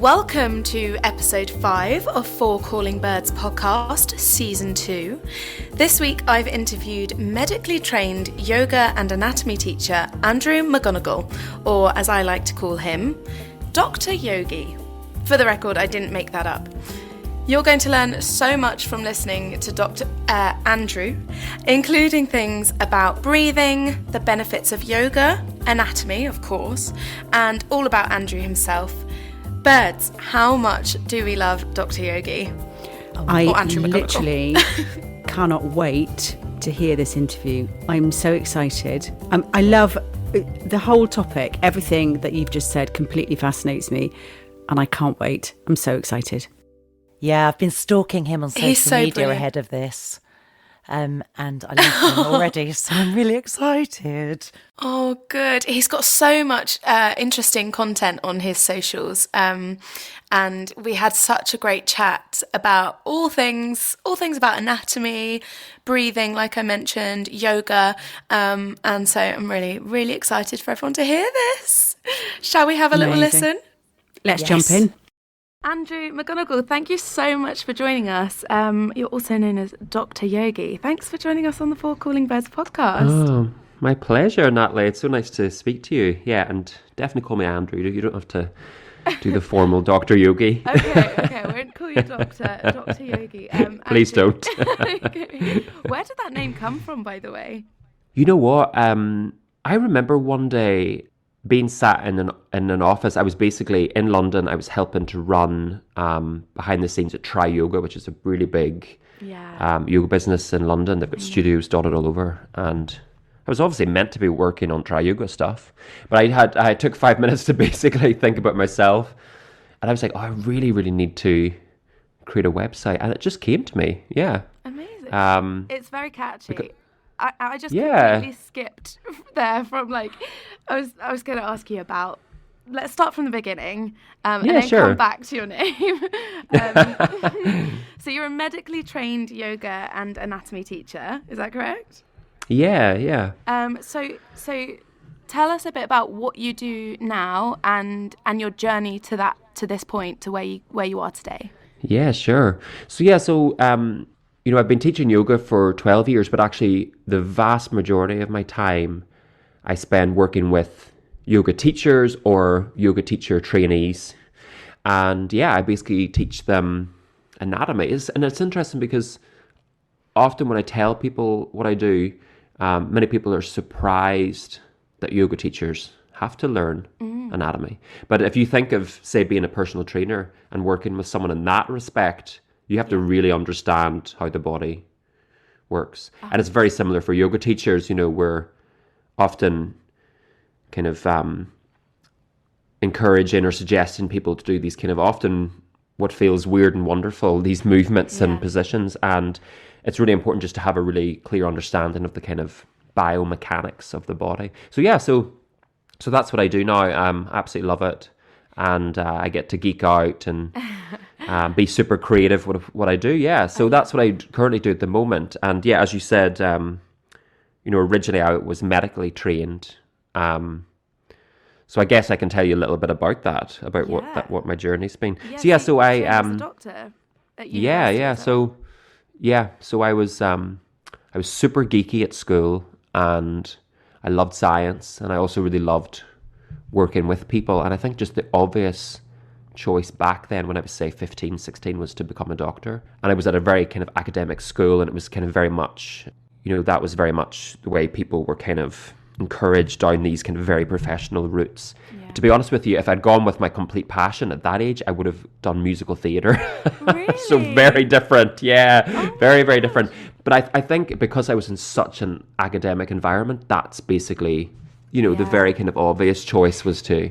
Welcome to episode 5 of For Calling Birds podcast, season 2. This week I've interviewed medically trained yoga and anatomy teacher Andrew McGonigle, or as I like to call him, Doctor Yogi. For the record, I didn't make that up. You're going to learn so much from listening to Dr. Andrew, including things about breathing, the benefits of yoga, anatomy, of course, and all about Andrew himself. Birds, how much do we love Dr. Yogi? I literally cannot wait to hear this interview. I'm so excited. I love the whole topic. Everything that you've just said completely fascinates me, and I can't wait. I'm so excited. Yeah, I've been stalking him on social media brilliant. ahead of this. And I love him already, so I'm really excited. Oh, good. He's got so much interesting content on his socials. And we had such a great chat about all things about anatomy, breathing, like I mentioned, yoga. And so I'm really, really excited for everyone to hear this. Shall we have a little listen? Let's jump in. Andrew McGonigle, thank you so much for joining us. You're also known as Doctor Yogi. Thanks for joining us on the For Calling Birds podcast. Oh, my pleasure, Natalie. It's so nice to speak to you. Yeah, and definitely call me Andrew. You don't have to do the formal Doctor Yogi. Okay, I won't call you Doctor Yogi. Please don't. Okay. Where did that name come from, by the way? You know what? I remember one day being sat in an office. I was basically in London. I was helping to run behind the scenes at Try Yoga, which is a really big yoga business in London. They've got studios dotted all over, and I was obviously meant to be working on Try Yoga stuff, but I took 5 minutes to basically think about myself, and I was like, oh, I really, really need to create a website, and it just came to me. Yeah, amazing. It's very catchy. I just completely skipped there from I was going to ask you about. Let's start from the beginning, and then come back to your name. So you're a medically trained yoga and anatomy teacher, is that correct? Yeah. So tell us a bit about what you do now and your journey to this point, to where you are today. Yeah, sure. So I've been teaching yoga for 12 years, but actually the vast majority of my time I spend working with yoga teachers or yoga teacher trainees. And I basically teach them anatomy. And it's interesting because often when I tell people what I do, many people are surprised that yoga teachers have to learn anatomy. But if you think of, say, being a personal trainer and working with someone in that respect, you have to really understand how the body works. And it's very similar for yoga teachers. We're often kind of encouraging or suggesting people to do these kind of often what feels weird and wonderful, these movements and positions. And it's really important just to have a really clear understanding of the kind of biomechanics of the body. So that's what I do now. I absolutely love it. And I get to geek out and be super creative with what I do. Yeah, so that's what I currently do at the moment. And as you said, originally I was medically trained. So I guess I can tell you a little bit about that, about what my journey's been. So I as a doctor at university. So I was super geeky at school, and I loved science, and I also really loved working with people. And I think just the obvious choice back then when I was, say, 15, 16 was to become a doctor. And I was at a very kind of academic school, and it was kind of very much, that was very much the way people were kind of encouraged down these kind of very professional routes. To be honest with you, if I'd gone with my complete passion at that age, I would have done musical theatre. Really? So very different. Very, very different. But I think because I was in such an academic environment, that's basically, the very kind of obvious choice was to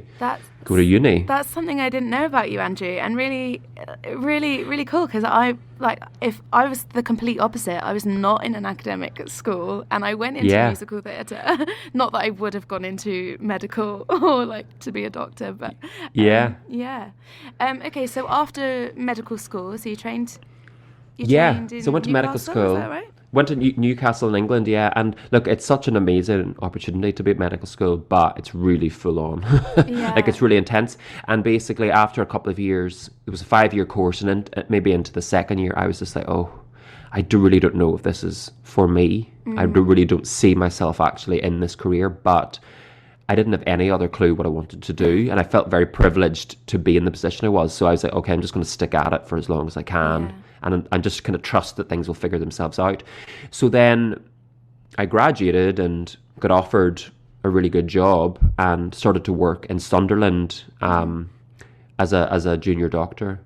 go to uni. That's something I didn't know about you, Andrew, and really, really, really cool, because if I was the complete opposite, I was not in an academic school, and I went into musical theatre. Not that I would have gone into medical or to be a doctor, but okay, so after medical school, so you trained. So I went to medical school. Is that right? Went to Newcastle in England, yeah. And look, it's such an amazing opportunity to be at medical school, but it's really full on. Like, it's really intense. And basically, after a couple of years, it was a 5-year course, and then maybe into the second year, I was just like, oh, really don't know if this is for me. I really don't see myself actually in this career, but I didn't have any other clue what I wanted to do. And I felt very privileged to be in the position I was. So I was like, okay, I'm just going to stick at it for as long as I can. Yeah. And just kind of trust that things will figure themselves out. So then I graduated and got offered a really good job and started to work in Sunderland as a junior doctor.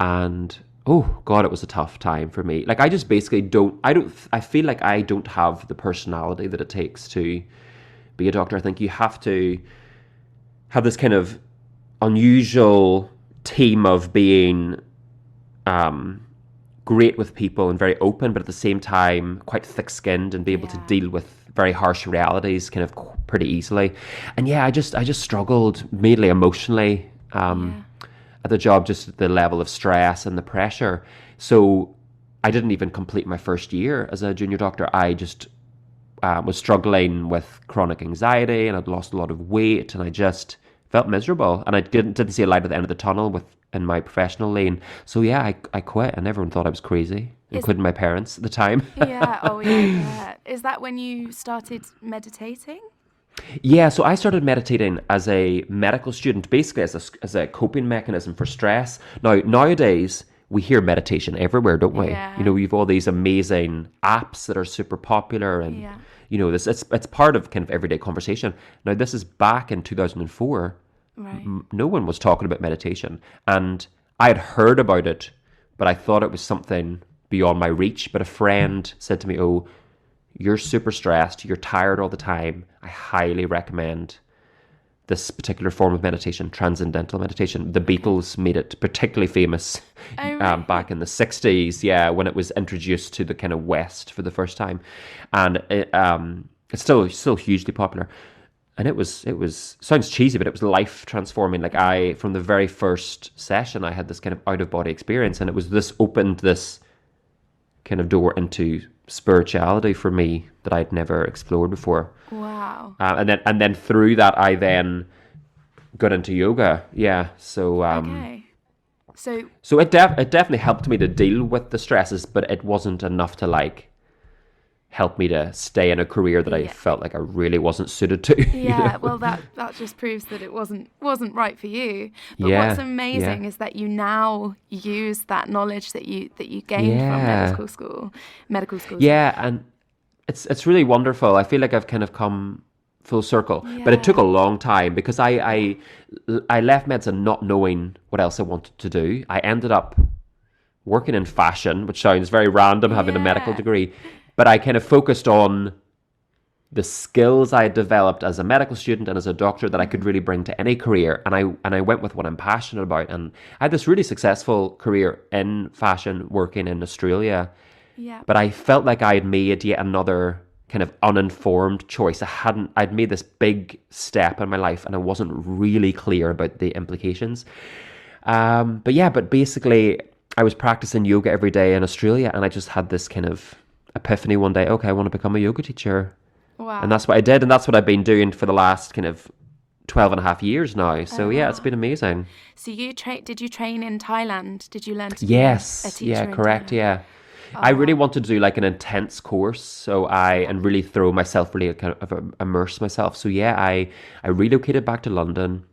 And oh God, it was a tough time for me. Like, I just basically I feel like I don't have the personality that it takes to be a doctor. I think you have to have this kind of unusual team of being great with people and very open, but at the same time quite thick-skinned and be able to deal with very harsh realities kind of pretty easily. And I just struggled mainly emotionally at the job, just the level of stress and the pressure. So I didn't even complete my first year as a junior doctor. I just was struggling with chronic anxiety, and I'd lost a lot of weight, and I just felt miserable, and I didn't see a light at the end of the tunnel in my professional lane. So I quit, and everyone thought I was crazy, including my parents at the time. Is that when you started meditating? Yeah, so I started meditating as a medical student, basically as a coping mechanism for stress. Nowadays, we hear meditation everywhere, don't we? Yeah. You know, we've all these amazing apps that are super popular, and you know, it's part of kind of everyday conversation. Now, this is back in 2004. Right. No one was talking about meditation, and I had heard about it, but I thought it was something beyond my reach. But a friend said to me, "Oh, you're super stressed, you're tired all the time. I highly recommend this particular form of meditation, transcendental meditation." The Beatles made it particularly famous back in the 60s, when it was introduced to the kind of West for the first time. And it's still hugely popular. And it was sounds cheesy, but it was life transforming. Like, from the very first session, I had this kind of out of body experience, and opened this kind of door into spirituality for me that I'd never explored before. Wow. And then through that, I then got into yoga. Yeah. So Okay. So it definitely helped me to deal with the stresses, but it wasn't enough to help me to stay in a career that I felt like I really wasn't suited to. Yeah, you know? Well, that just proves that it wasn't right for you. But what's amazing is that you now use that knowledge that you gained from medical school. Yeah, and it's really wonderful. I feel like I've kind of come full circle, but it took a long time because I left medicine not knowing what else I wanted to do. I ended up working in fashion, which sounds very random having a medical degree. But I kind of focused on the skills I had developed as a medical student and as a doctor that I could really bring to any career. And I went with what I'm passionate about. And I had this really successful career in fashion working in Australia. Yeah. But I felt like I had made yet another kind of uninformed choice. I'd made this big step in my life, and I wasn't really clear about the implications. But basically I was practicing yoga every day in Australia, and I just had this kind of epiphany one day. Okay, I want to become a yoga teacher. Wow. And that's what I did, and that's what I've been doing for the last kind of 12 and a half years now. So it's been amazing. So did you train in Thailand? Did you learn to be a teacher? Yeah, correct. Yeah. I really wanted to do like an intense course, and really throw myself, really kind of immerse myself. So I relocated back to London.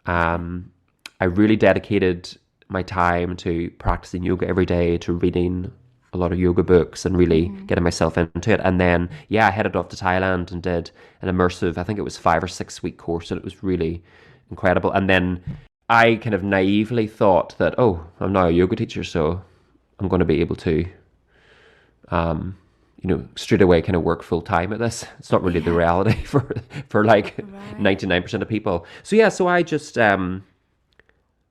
I really dedicated my time to practicing yoga every day, to reading a lot of yoga books and really getting myself into it. And then, I headed off to Thailand and did an immersive, I think it was 5 or 6 week course, and it was really incredible. And then I kind of naively thought that, I'm now a yoga teacher, so I'm going to be able to, straight away kind of work full time at this. It's not really the reality for like 99% of people. So I just, I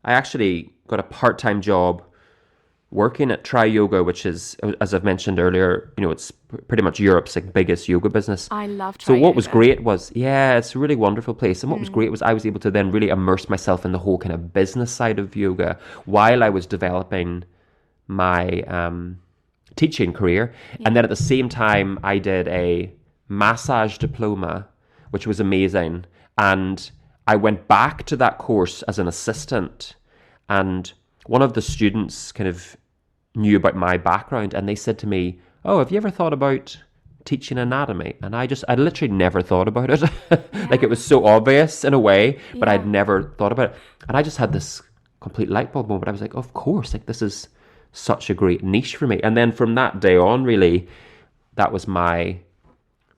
actually got a part-time job working at Try Yoga, which is, as I've mentioned earlier, it's pretty much Europe's biggest yoga business. I love Try Yoga. So what was great was, it's a really wonderful place. And what was great was I was able to then really immerse myself in the whole kind of business side of yoga while I was developing my teaching career. And then at the same time, I did a massage diploma, which was amazing. And I went back to that course as an assistant. And one of the students kind of knew about my background, and they said to me, "Oh, have you ever thought about teaching anatomy?" And I literally never thought about it. Like, it was so obvious in a way, but I'd never thought about it. And I just had this complete light bulb moment. I was like, of course, like, this is such a great niche for me. And then from that day on, really, that was my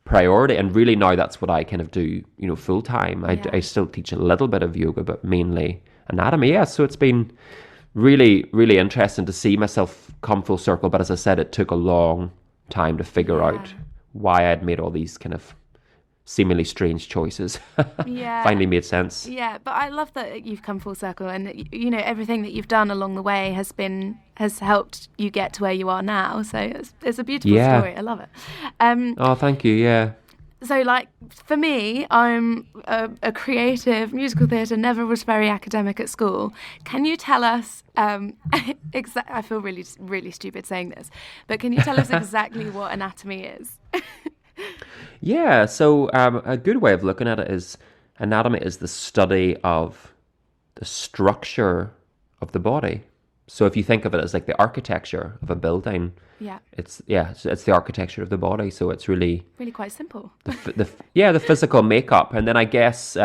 priority. And really now that's what I kind of do, full time. I still teach a little bit of yoga, but mainly anatomy. Yeah, so it's been really, really interesting to see myself come full circle. But as I said, it took a long time to figure out why I'd made all these kind of seemingly strange choices. Finally made sense. Yeah, but I love that you've come full circle, and everything that you've done along the way has helped you get to where you are now. So it's a beautiful story. I love it. Oh, thank you. Yeah. So, like, for me, I'm a creative, musical theatre, never was very academic at school. Can you tell us, I feel really, really stupid saying this, but can you tell us exactly what anatomy is? Yeah, so a good way of looking at it is anatomy is the study of the structure of the body. So if you think of it as like the architecture of a building, it's the architecture of the body. So it's really quite simple. The physical makeup, and then I guess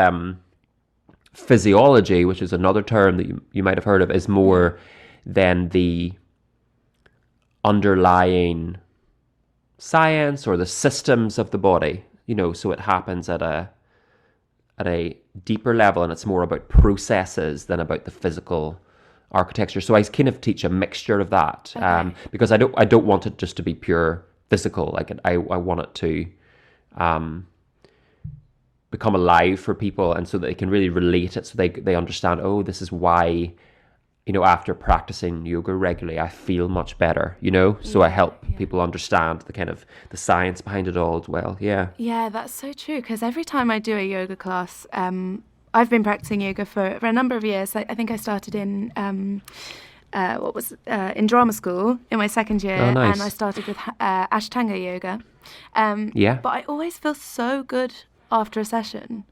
physiology, which is another term that you might have heard of, is more than the underlying science or the systems of the body. So it happens at a deeper level, and it's more about processes than about the physical architecture. So I kind of teach a mixture of that, because I don't want it just to be pure physical. Like, I want it to become alive for people, and so that they can really relate it, so they understand, oh, this is why, after practicing yoga regularly, I feel much better, so I help people understand the kind of the science behind it all as well. Yeah, that's so true, because every time I do a yoga class, I've been practicing yoga for a number of years. I think I started in in drama school in my second year. Oh, nice. And I started with Ashtanga yoga. But I always feel so good after a session.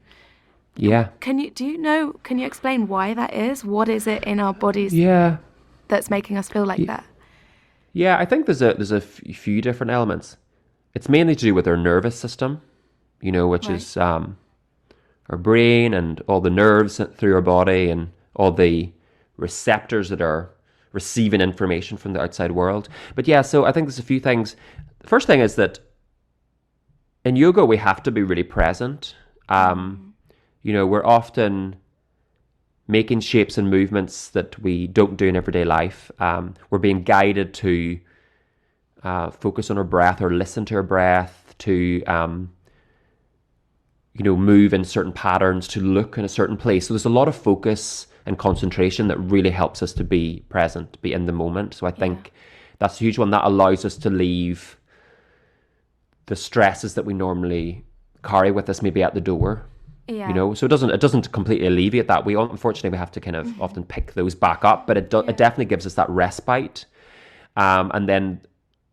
Yeah. Can you explain why that is? What is it in our bodies that's making us feel like that? Yeah, I think there's a few different elements. It's mainly to do with our nervous system, which is our brain and all the nerves through our body and all the receptors that are receiving information from the outside world. But yeah, so I think there's a few things. The first thing is that in yoga, we have to be really present. We're often making shapes and movements that we don't do in everyday life. We're being guided to focus on our breath or listen to our breath, to move in certain patterns, to look in a certain place. So there's a lot of focus and concentration that really helps us to be present, be in the moment. So I think that's a huge one that allows us to leave the stresses that we normally carry with us maybe at the door. So it doesn't completely alleviate that. Unfortunately we have to kind of often pick those back up, but it definitely gives us that respite. And then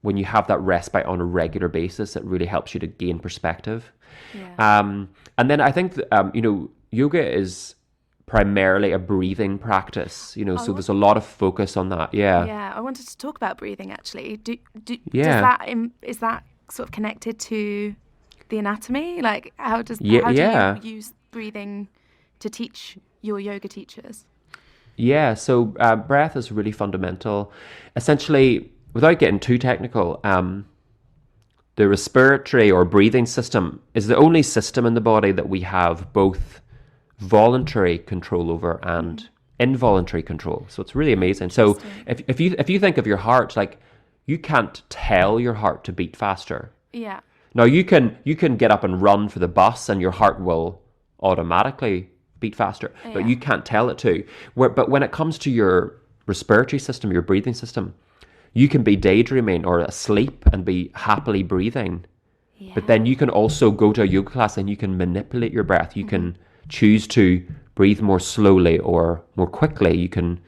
when you have that respite on a regular basis, it really helps you to gain perspective. And then I think yoga is primarily a breathing practice, so there's a lot of focus on that. I wanted to talk about breathing, actually. Is that sort of connected to the anatomy? Like, how do you use breathing to teach your yoga teachers? So breath is really fundamental. Essentially, without getting too technical, the respiratory or breathing system is the only system in the body that we have both voluntary control over and involuntary control. So it's really amazing. So if you think of your heart, like, you can't tell your heart to beat faster. Yeah. Now you can get up and run for the bus and your heart will automatically beat faster, but you can't tell it to. But when it comes to your respiratory system, your breathing system, you can be daydreaming or asleep and be happily breathing. But then you can also go to a yoga class and you can manipulate your breath. You can choose to breathe more slowly or more quickly. You can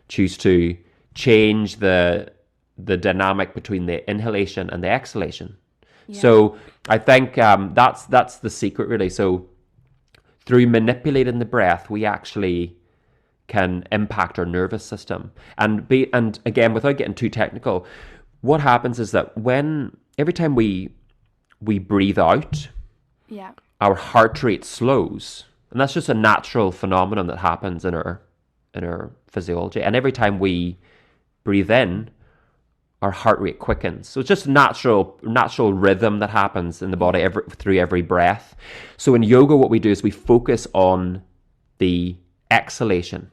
choose to change the the dynamic between the inhalation and the exhalation. Yeah. So I think that's the secret, really. So through manipulating the breath, we actually can impact our nervous system. And again, without getting too technical, what happens is that every time we breathe out, our heart rate slows. And that's just a natural phenomenon that happens in our physiology. And every time we breathe in, our heart rate quickens. So it's just a natural rhythm that happens in the body through every breath. So in yoga, what we do is we focus on the exhalation.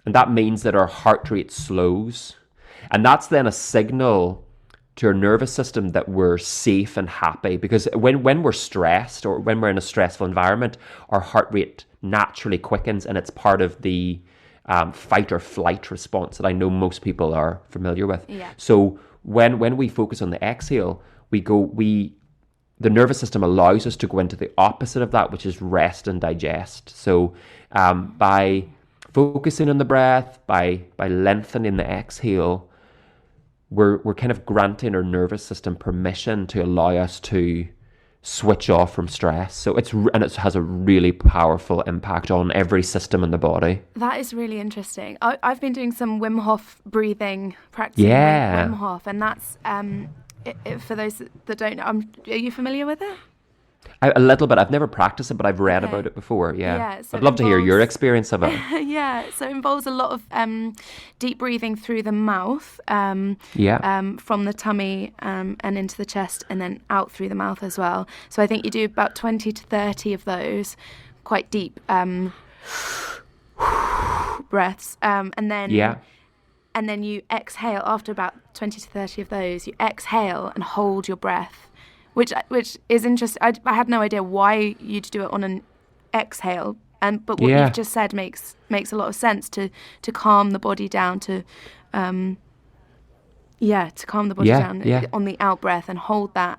And that means that our heart rate slows. And that's then a signal to our nervous system that we're safe and happy. Because when we're stressed or when we're in a stressful environment, our heart rate naturally quickens, and it's part of the fight or flight response that I know most people are familiar with. Yeah. So when we focus on the exhale, the nervous system allows us to go into the opposite of that, which is rest and digest. So by focusing on the breath, by lengthening the exhale, we're kind of granting our nervous system permission to allow us to switch off from stress. So it has a really powerful impact on every system in the body. That is really interesting. I've been doing some Wim Hof breathing, practicing with Wim Hof, and that's for those that don't know. Are you familiar with it? A little bit. I've never practiced it, but I've read about it before. Yeah. So I'd love to hear your experience of it. So it involves a lot of deep breathing through the mouth, from the tummy and into the chest, and then out through the mouth as well. So I think you do about 20 to 30 of those, quite deep breaths, and then you exhale after about 20 to 30 of those. You exhale and hold your breath. Which is interesting. I had no idea why you'd do it on an exhale, but what you've just said makes a lot of sense to calm the body down, to calm the body down on the out breath and hold that.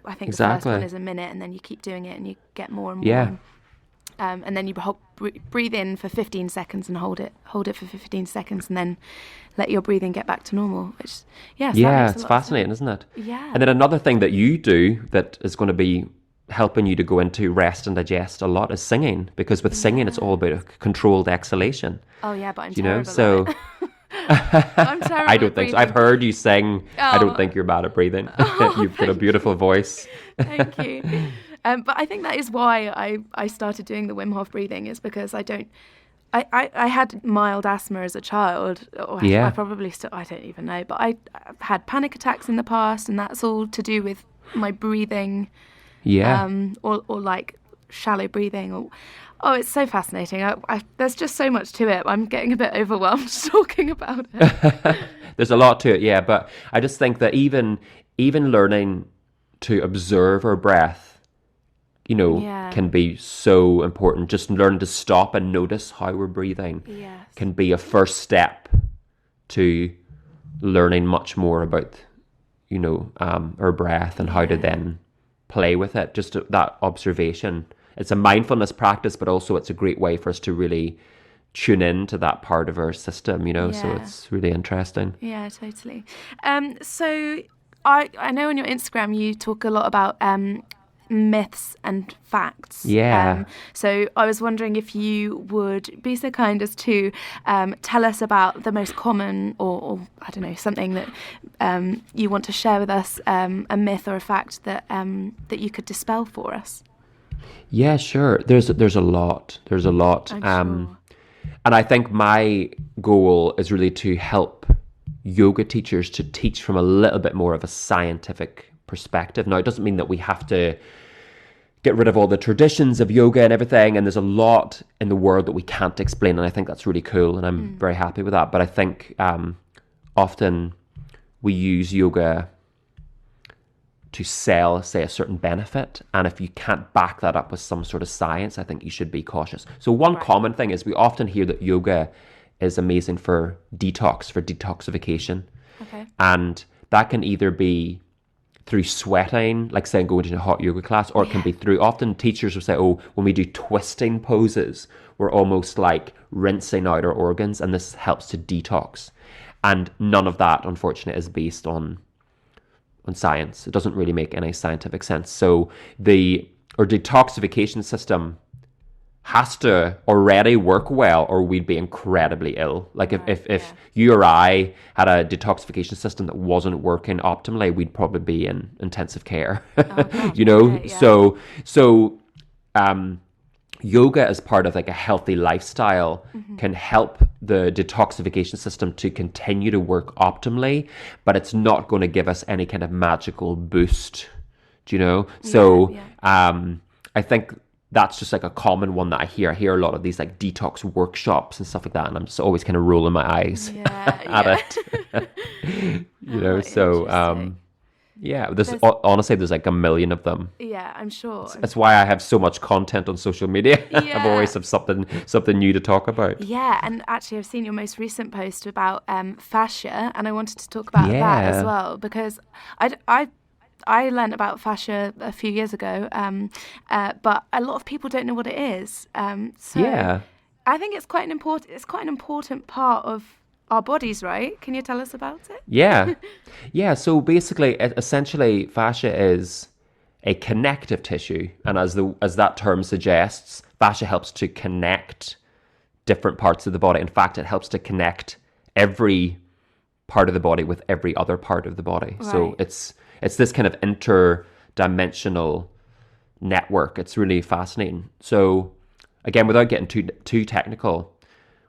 I think the first one is a minute, and then you keep doing it and you get more and more. Yeah. And then you breathe in for 15 seconds and hold it for 15 seconds, and then let your breathing get back to normal. Which, it's fascinating, isn't it? Yeah. And then another thing that you do that is going to be helping you to go into rest and digest a lot is singing, because with singing it's all about a controlled exhalation. Oh yeah, but I'm terrible so. I'm terrible. I don't think so. I've heard you sing. I don't think you're bad at breathing. You've got a beautiful voice. Thank you. But I think that is why I started doing the Wim Hof breathing, is because I had mild asthma as a child. I probably still, I don't even know, but I've had panic attacks in the past, and that's all to do with my breathing. Yeah. Or like shallow breathing. It's so fascinating. There's just so much to it. I'm getting a bit overwhelmed talking about it. There's a lot to it, yeah. But I just think that even learning to observe our breath, can be so important. Just learn to stop and notice how we're breathing can be a first step to learning much more about, our breath and how to then play with it. Just that observation. It's a mindfulness practice, but also it's a great way for us to really tune in to that part of our system, so it's really interesting. Yeah, totally. So I know on your Instagram you talk a lot about myths and facts. Yeah. So I was wondering if you would be so kind as to tell us about the most common, or I don't know, something that you want to share with us, a myth or a fact that you could dispel for us. Yeah, sure. There's a lot. I'm sure. And I think my goal is really to help yoga teachers to teach from a little bit more of a scientific perspective. Now, it doesn't mean that we have to get rid of all the traditions of yoga and everything, and there's a lot in the world that we can't explain, and I think that's really cool, and I'm very happy with that. But I think often we use yoga to sell, say, a certain benefit, and if you can't back that up with some sort of science, I think you should be cautious. So one common thing is we often hear that yoga is amazing for detoxification. Okay. And that can either be through sweating, like saying going to a hot yoga class, or it can be through, often teachers will say, when we do twisting poses, we're almost like rinsing out our organs, and this helps to detox. And none of that, unfortunately, is based on science. It doesn't really make any scientific sense. So our detoxification system has to already work well, or we'd be incredibly ill. Like if you or I had a detoxification system that wasn't working optimally, we'd probably be in intensive care. God, You know, okay, yeah. so yoga as part of like a healthy lifestyle can help the detoxification system to continue to work optimally, but it's not going to give us any kind of magical boost. Do you know? So I think that's just like a common one that I hear. I hear a lot of these like detox workshops and stuff like that, and I'm just always kind of rolling my eyes at it. You know, so honestly, there's like a million of them. Yeah, I'm sure. That's why I have so much content on social media. Yeah. I've always have something new to talk about. Yeah, and actually I've seen your most recent post about fascia, and I wanted to talk about that as well, because I learned about fascia a few years ago, but a lot of people don't know what it is. So I think it's quite an important part of our bodies, right? Can you tell us about it? Yeah. So basically, essentially, fascia is a connective tissue, and as that term suggests, fascia helps to connect different parts of the body. In fact, it helps to connect every part of the body with every other part of the body. Right. So it's this kind of interdimensional network. It's really fascinating. So again, without getting too technical,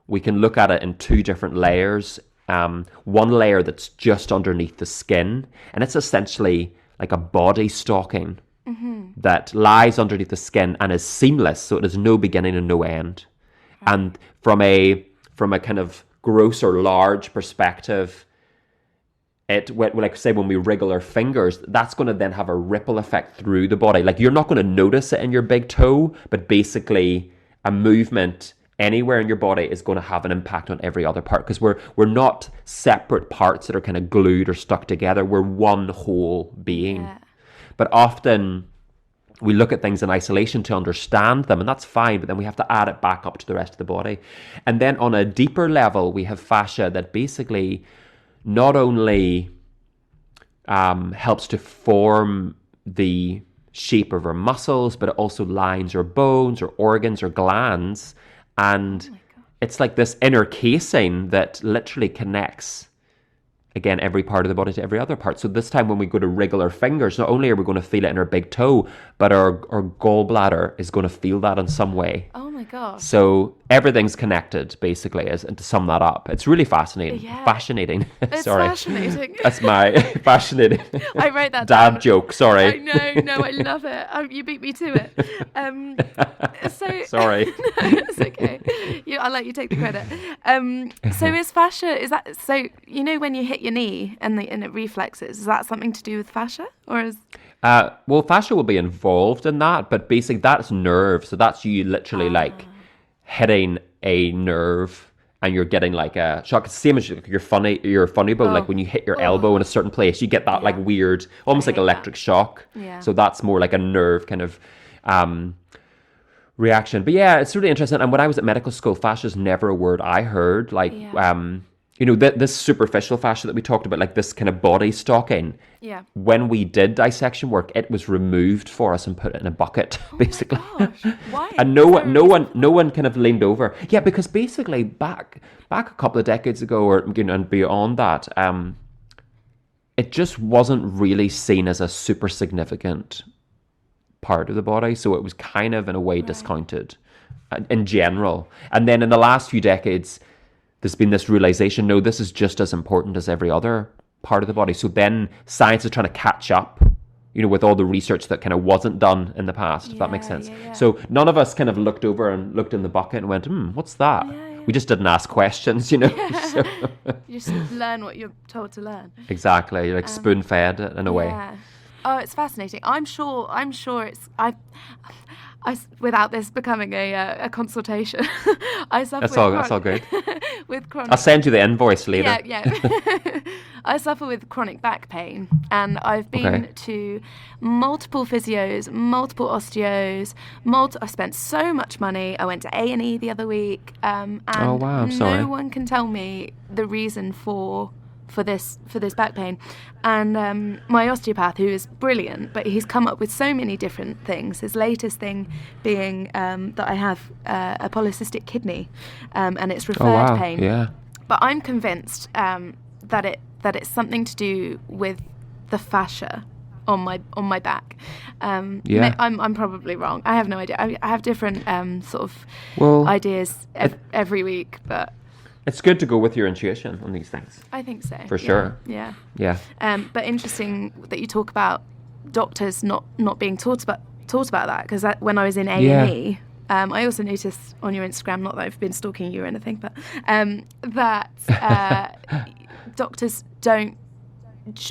we can look at it in two different layers. One layer that's just underneath the skin, and it's essentially like a body stocking that lies underneath the skin and is seamless, so it has no beginning and no end. Right. And from a kind of gross or large perspective, like say when we wriggle our fingers, that's going to then have a ripple effect through the body. Like you're not going to notice it in your big toe, but basically a movement anywhere in your body is going to have an impact on every other part, because we're not separate parts that are kind of glued or stuck together. We're one whole being. Yeah. But often we look at things in isolation to understand them, and that's fine, but then we have to add it back up to the rest of the body. And then on a deeper level, we have fascia that basically not only helps to form the shape of our muscles, but it also lines our bones or organs or glands. And it's like this inner casing that literally connects, again, every part of the body to every other part. So this time when we go to wriggle our fingers, not only are we going to feel it in our big toe, but our gallbladder is going to feel that in some way. Oh my gosh. So everything's connected, basically, and to sum that up. It's really fascinating. Yeah. Fascinating. It's Sorry. fascinating. That's my fascinating I wrote that dad down. joke. Sorry. I know, I love it. You beat me to it. Sorry. No, it's okay. I'll let you take the credit. So is that so? You know when you hit your knee and it reflexes, is that something to do with fascia, or is? Well, fascia will be involved in that, but basically that's nerve. So that's you literally like hitting a nerve and you're getting like a shock. It's the same as your funny bone. Like when you hit your elbow in a certain place, you get that like weird, almost like electric shock. Yeah. So that's more like a nerve kind of reaction. But yeah, it's really interesting. And when I was at medical school, fascia is never a word I heard. Like, you know, this superficial fascia that we talked about, like this kind of body stocking. Yeah. When we did dissection work, it was removed for us and put in a bucket, basically. My gosh. Why? And no one kind of leaned over. Yeah, because basically back a couple of decades ago, or you know, and beyond that, it just wasn't really seen as a super significant part of the body. So it was kind of in a way discounted in general. And then in the last few decades, there's been this realization, no, this is just as important as every other part of the body. So then science is trying to catch up, you know, with all the research that kind of wasn't done in the past, if that makes sense. Yeah. So none of us kind of looked over and looked in the bucket and went, what's that? Yeah. We just didn't ask questions, you know. Yeah. So. You just learn what you're told to learn. Exactly. You're like spoon-fed in a way. Oh, it's fascinating. I'm sure it's... without this becoming a consultation, I suffer That's all good. with chronic. I'll send you the invoice later. Yeah. I suffer with chronic back pain, and I've been to multiple physios, multiple osteos. I spent so much money. I went to A&E the other week, and Oh, wow, I'm sorry. no one can tell me the reason for this back pain. And my osteopath, who is brilliant, but he's come up with so many different things. His latest thing being that I have a polycystic kidney, and it's referred pain. Yeah. But I'm convinced that it's something to do with the fascia on my back. I'm probably wrong. I have no idea. I have different sort of ideas every week, but it's good to go with your intuition on these things. I think so. For sure. Yeah. But interesting that you talk about doctors not being taught about that, because when I was in A&E, I also noticed on your Instagram, not that I've been stalking you or anything, but that doctors don't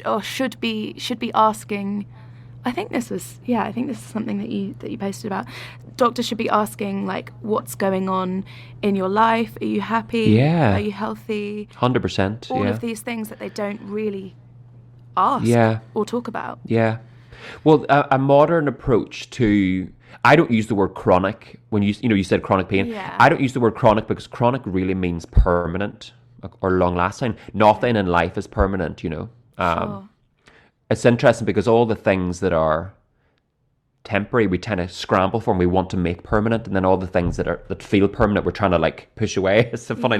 or should be asking. I think this is something that you posted about. Doctors should be asking, like, what's going on in your life? Are you happy? Yeah. Are you healthy? 100%. All of these things that they don't really ask or talk about. Yeah. Well, a modern approach to, I don't use the word chronic when you said chronic pain. Yeah. I don't use the word chronic because chronic really means permanent or long lasting. Nothing in life is permanent, Sure. It's interesting because all the things that are temporary, we tend to scramble for and we want to make permanent, and then all the things that feel permanent, we're trying to like push away. It's a funny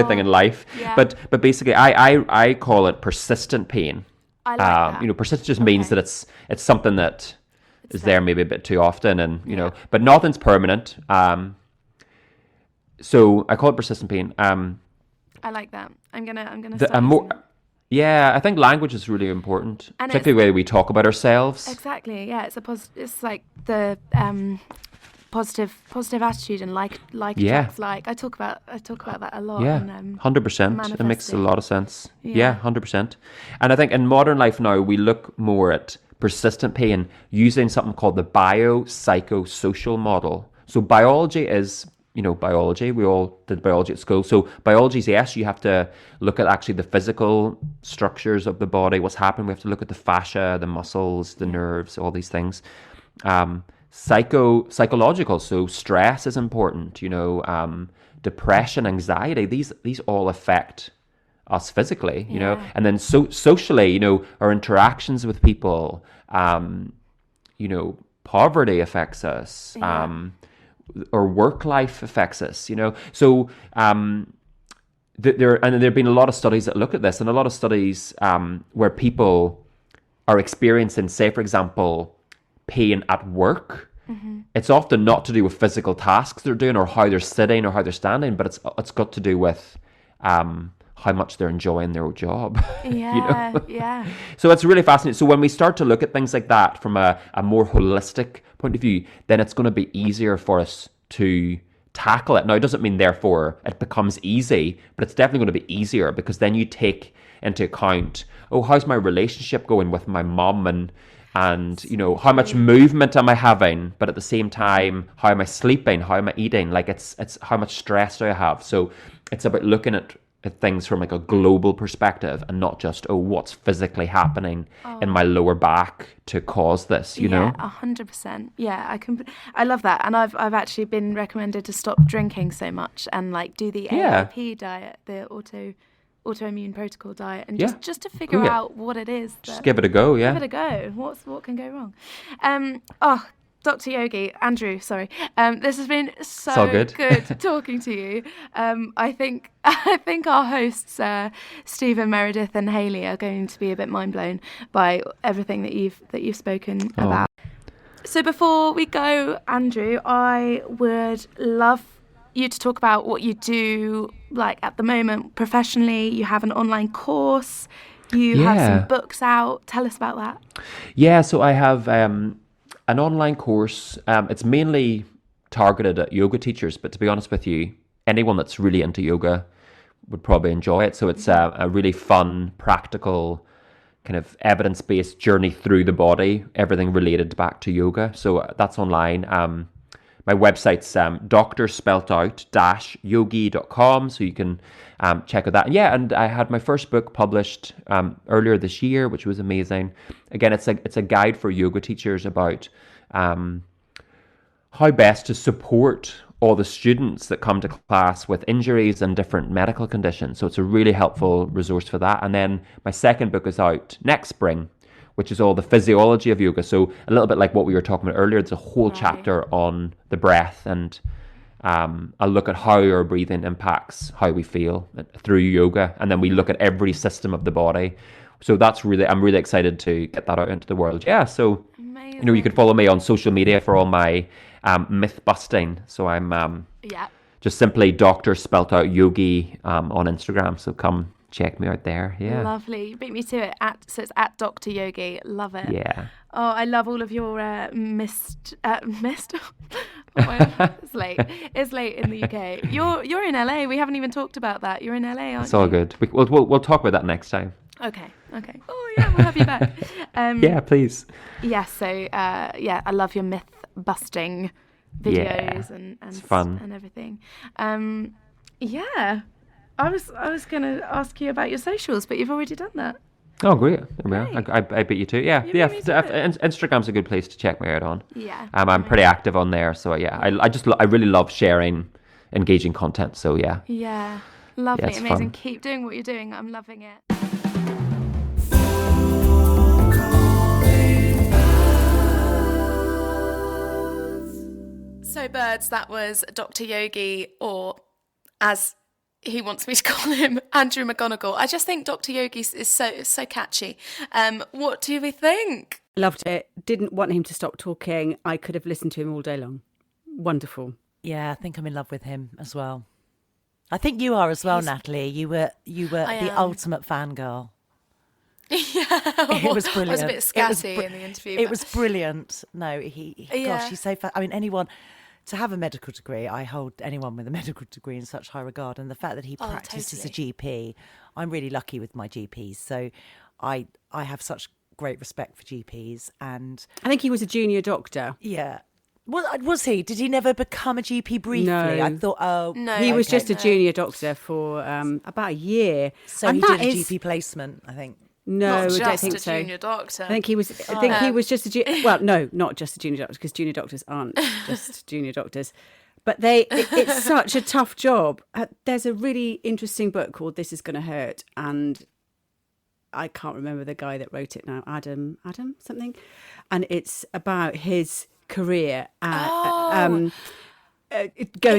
thing in life. Yeah. But basically, I call it persistent pain. I like that. Persistent just means that it's something that is there maybe a bit too often, and but nothing's permanent. So I call it persistent pain. I like that. I'm gonna start I think language is really important, and particularly the way we talk about ourselves. Exactly. Yeah, it's like the positive attitude and like attracts like. I talk about that a lot. Yeah, 100%. It makes a lot of sense. Yeah, 100%. And I think in modern life now we look more at persistent pain using something called the biopsychosocial model. So biology is biology. We all did biology at school. So biology is, yes, you have to look at actually the physical structures of the body, what's happening. We have to look at the fascia, the muscles, the nerves, all these things. Psychological, so stress is important, depression, anxiety, these all affect us physically, and then socially, our interactions with people, poverty affects us, or work life affects us, So there have been a lot of studies that look at this, and a lot of studies where people are experiencing, say, for example, pain at work. Mm-hmm. It's often not to do with physical tasks they're doing or how they're sitting or how they're standing, but it's got to do with how much they're enjoying their job. Yeah. So it's really fascinating. So when we start to look at things like that from a more holistic point of view, then it's going to be easier for us to tackle it. Now, it doesn't mean therefore it becomes easy, but it's definitely going to be easier because then you take into account, how's my relationship going with my mum, and how much movement am I having, but at the same time, how am I sleeping, how am I eating, like it's how much stress do I have. So it's about looking at things from like a global perspective and not just what's physically happening in my lower back to cause this, you know? 100%. Yeah, I love that. And I've actually been recommended to stop drinking so much and like do the AIP diet, the autoimmune protocol diet, and just to figure out what it is. Just give it a go, Give it a go. What can go wrong? Dr. Yogi, Andrew, sorry. This has been so good talking to you. I think our hosts, Stephen, Meredith, and Hayley, are going to be a bit mind blown by everything that you've spoken about. So before we go, Andrew, I would love you to talk about what you do, like at the moment professionally. You have an online course. You have some books out. Tell us about that. Yeah, so I have an online course. It's mainly targeted at yoga teachers, but to be honest with you, anyone that's really into yoga would probably enjoy it. So it's a really fun, practical, kind of evidence-based journey through the body, everything related back to yoga. So that's online. my website's doctor spelt out -yogi.com, so you can check out that. And yeah, and I had my first book published earlier this year, which was amazing. Again, it's a guide for yoga teachers about how best to support all the students that come to class with injuries and different medical conditions. So it's a really helpful resource for that. And then my second book is out next spring, which is all the physiology of yoga. So a little bit like what we were talking about earlier, there's a whole chapter on the breath, and a look at how our breathing impacts how we feel through yoga. And then we look at every system of the body. So I'm really excited to get that out into the world. Yeah, so Amazing. you know, you can follow me on social media for all my myth busting. So I'm just simply Doctor spelt out Yogi on Instagram. So come check me out there. Yeah. Lovely. You beat me to it. So it's at Doctor Yogi. Love it. Yeah. Oh, I love all of your missed. It's late. It's late in the UK. You're in LA. We haven't even talked about that. You're in LA, aren't you? It's all good. We'll talk about that next time. Okay. Oh yeah, we'll have you back. Yeah, please. Yeah. So I love your myth busting videos and it's fun and everything. Yeah. I was going to ask you about your socials, but you've already done that. Oh, great. I beat you too. Yeah. Instagram's a good place to check me out on. Yeah. I'm pretty active on there. So yeah, I really love sharing engaging content. So yeah. Yeah. Lovely. Yeah, amazing. fun. Keep doing what you're doing. I'm loving it. So birds, that was Dr. Yogi, or as he wants me to call him, Andrew McGonigle. I just think Dr. Yogi is so catchy. What do we think? Loved it. Didn't want him to stop talking. I could have listened to him all day long. Wonderful. Yeah, I think I'm in love with him as well. I think you are as well, Natalie. You were the ultimate fangirl. Yeah, It was brilliant. I was a bit scatty in the interview. It was brilliant. No, gosh, he's so I mean, to have a medical degree, I hold anyone with a medical degree in such high regard. And the fact that he practiced as a GP, I'm really lucky with my GPs. So I have such great respect for GPs. And I think he was a junior doctor. yeah. Well, was he? Did he never become a GP briefly? No. I thought, No, he was just a junior doctor for about a year. So and he that did a is- GP placement, I think. No, Not I just don't think a so. junior doctor. I think he was just a well, no, not just a junior doctor, because junior doctors aren't just junior doctors. But it's such a tough job. There's a really interesting book called This Is Gonna Hurt, and I can't remember the guy that wrote it now, Adam something, and it's about his career going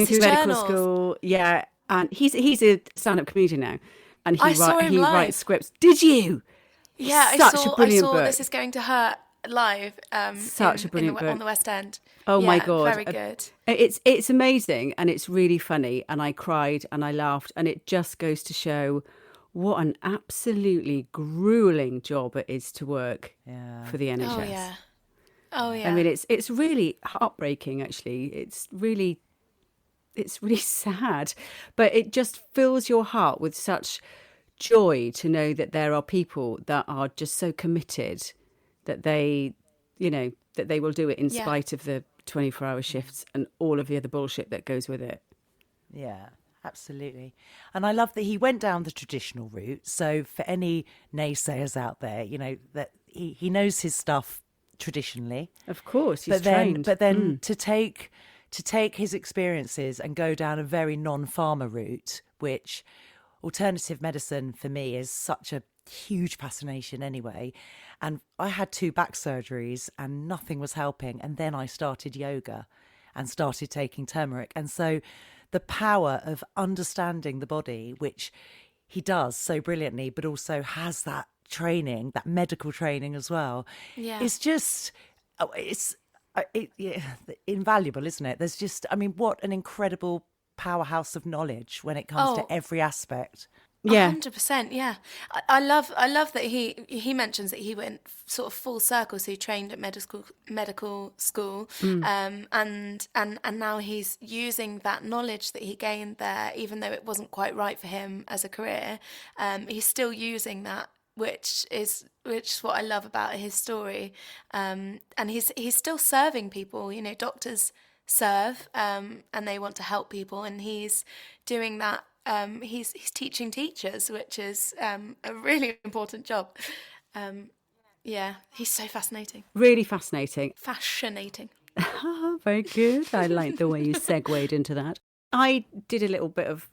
through medical school. Yeah, and he's a stand-up comedian now, and he writes scripts. Did you? Yeah, Such a brilliant book. This Is Going to Hurt live. Such a brilliant book on the West End. Oh my Yeah, God. very good. It's amazing, and it's really funny, and I cried and I laughed, and it just goes to show what an absolutely grueling job it is to work for the NHS. Oh yeah. I mean, it's really heartbreaking, actually. It's really sad, but it just fills your heart with such joy to know that there are people that are just so committed that they will do it in spite of the 24-hour shifts and all of the other bullshit that goes with it. Yeah, absolutely. And I love that he went down the traditional route. So for any naysayers out there, that he knows his stuff traditionally. Of course, he's trained. But then to take his experiences and go down a very non-pharma route, which alternative medicine for me is such a huge fascination anyway. And I had 2 back surgeries and nothing was helping. And then I started yoga and started taking turmeric. And so the power of understanding the body, which he does so brilliantly, but also has that training, that medical training as well, is just, it's invaluable, isn't it? There's just, I mean, what an incredible powerhouse of knowledge when it comes to every aspect. Yeah, 100%. Yeah, I love that he mentions that he went sort of full circle. So he trained at medical school, and now he's using that knowledge that he gained there, even though it wasn't quite right for him as a career. He's still using that, which is what I love about his story. And he's still serving people. Doctors serve, and they want to help people, and he's doing that. He's teaching teachers, which is a really important job. Yeah, he's so fascinating. Really fascinating. Fascia-nating. Very good. I like the way you segued into that. I did a little bit of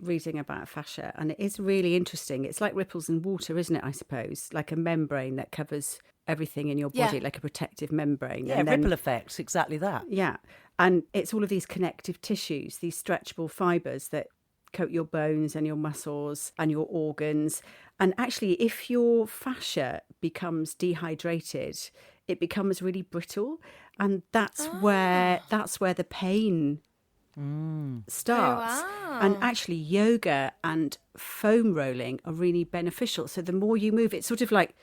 reading about fascia, and it is really interesting. It's like ripples in water, isn't it, I suppose? Like a membrane that covers everything in your body, like a protective membrane. Yeah, and then, ripple effects, exactly that. Yeah, and it's all of these connective tissues, these stretchable fibres that coat your bones and your muscles and your organs. And actually, if your fascia becomes dehydrated, it becomes really brittle, and that's where the pain starts. Oh, wow. And actually, yoga and foam rolling are really beneficial. So the more you move, it sort of like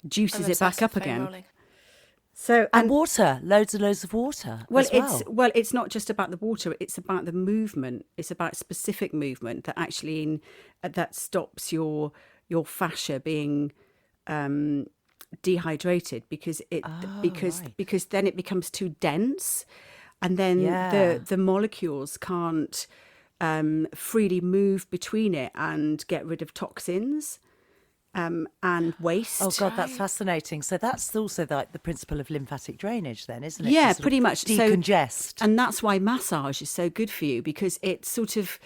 juices it back up again. Rolling. So and water, loads and loads of water. It's not just about the water. It's about the movement. It's about specific movement that actually that stops your fascia being dehydrated, because then it becomes too dense, and then the molecules can't freely move between it and get rid of toxins and waste. Oh God, that's fascinating. So that's also like the principle of lymphatic drainage then, isn't it? Yeah, pretty much. Decongest. And that's why massage is so good for you, because it sort of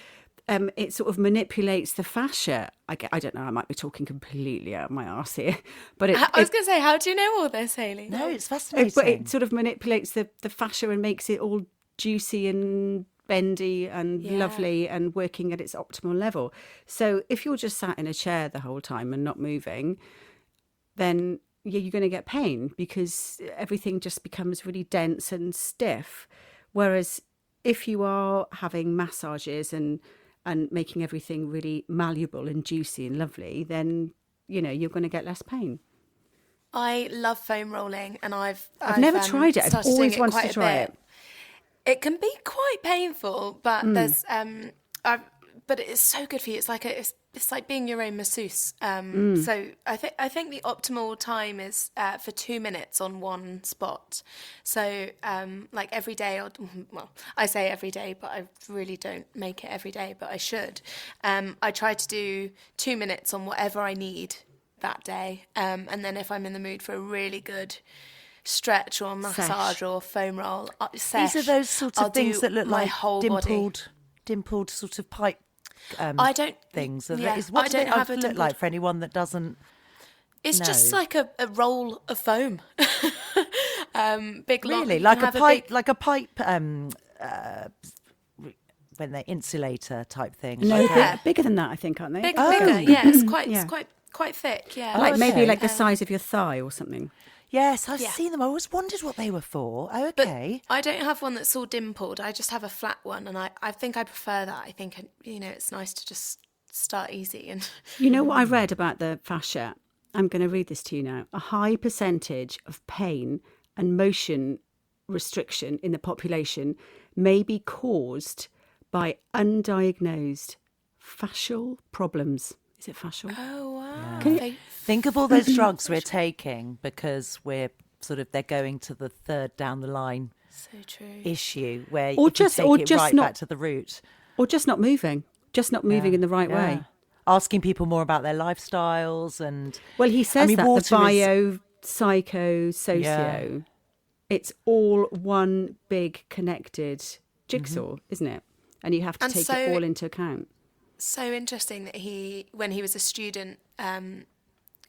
manipulates the fascia. I don't know, I might be talking completely out of my arse here, but I was going to say, how do you know all this, Hayley? No, it's fascinating. But it sort of manipulates the fascia and makes it all juicy and bendy and lovely and working at its optimal level. So if you're just sat in a chair the whole time and not moving, then you're going to get pain, because everything just becomes really dense and stiff. Whereas if you are having massages and making everything really malleable and juicy and lovely, then you're going to get less pain. I love foam rolling, and I've never tried it. I've always wanted to try it. It can be quite painful, but there's but it's so good for you. It's like it's like being your own masseuse. So I think the optimal time is for 2 minutes on one spot. So like every day, I say every day, but I really don't make it every day, but I should. I try to do 2 minutes on whatever I need that day, and then if I'm in the mood for a really good stretch or massage or foam roll, these are those sorts of things that look like dimpled sort of pipe. I don't things. Yeah, What I do don't they have a look dimpled like for anyone that doesn't? It's just like a roll of foam. Big, really, long, like a pipe. When they're insulator type thing. No, bigger than that, I think, aren't they? Bigger. Yeah, it's quite thick. Yeah, like maybe like the size of your thigh or something. Yes, I've seen them. I always wondered what they were for. Oh, okay. But I don't have one that's all dimpled. I just have a flat one, and I think I prefer that. I think, it's nice to just start easy. And you know what I read about the fascia? I'm going to read this to you now. A high percentage of pain and motion restriction in the population may be caused by undiagnosed fascial problems. Is it fascial? Oh, wow. Yeah. Think of all those drugs we're taking because they're going to the third down the line issue where you take it right back to the root. Or just not moving. Just not moving in the right way. Asking people more about their lifestyles and... Well, he says that the bio, psycho, socio, it's all one big connected jigsaw, isn't it? And you have to take it all into account. So interesting that when he was a student, a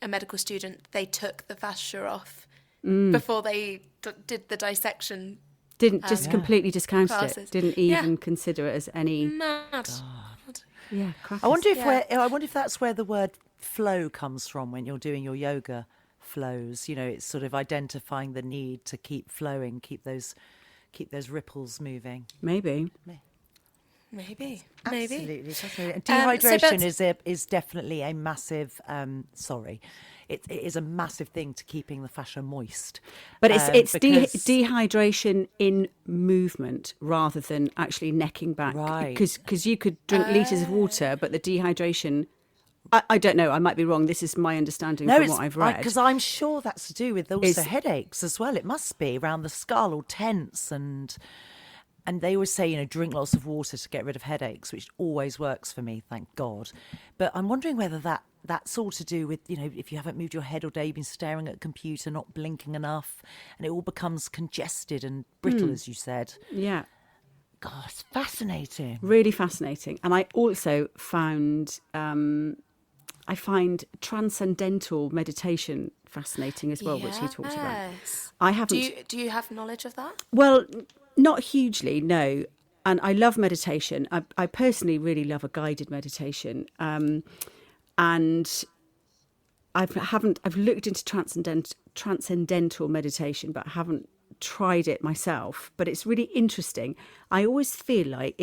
medical student, they took the fascia off before they did the dissection. Didn't just completely discount classes. it. Didn't even consider it as any. Mad. God. Yeah, crackers. I wonder if that's where the word flow comes from when you're doing your yoga flows. It's sort of identifying the need to keep flowing, keep those ripples moving. Maybe. Maybe. Absolutely. Dehydration is definitely a massive. It is a massive thing to keeping the fascia moist. But it's dehydration in movement rather than actually necking back. Right. Because you could drink litres of water, but the dehydration... I don't know. I might be wrong. This is my understanding from what I've read. Because I'm sure that's to do with also headaches as well. It must be around the skull or tense and And they always say, drink lots of water to get rid of headaches, which always works for me, thank God. But I'm wondering whether that's all to do with, if you haven't moved your head all day, you've been staring at a computer, not blinking enough, and it all becomes congested and brittle, as you said. Yeah. God, it's fascinating. Really fascinating. And I also found, I find transcendental meditation fascinating as well, which he talked about. I haven't. Do you have knowledge of that? Well, not hugely, no. And I love meditation. I personally really love a guided meditation. And I've looked into transcendental meditation, but I haven't tried it myself. But it's really interesting. I always feel like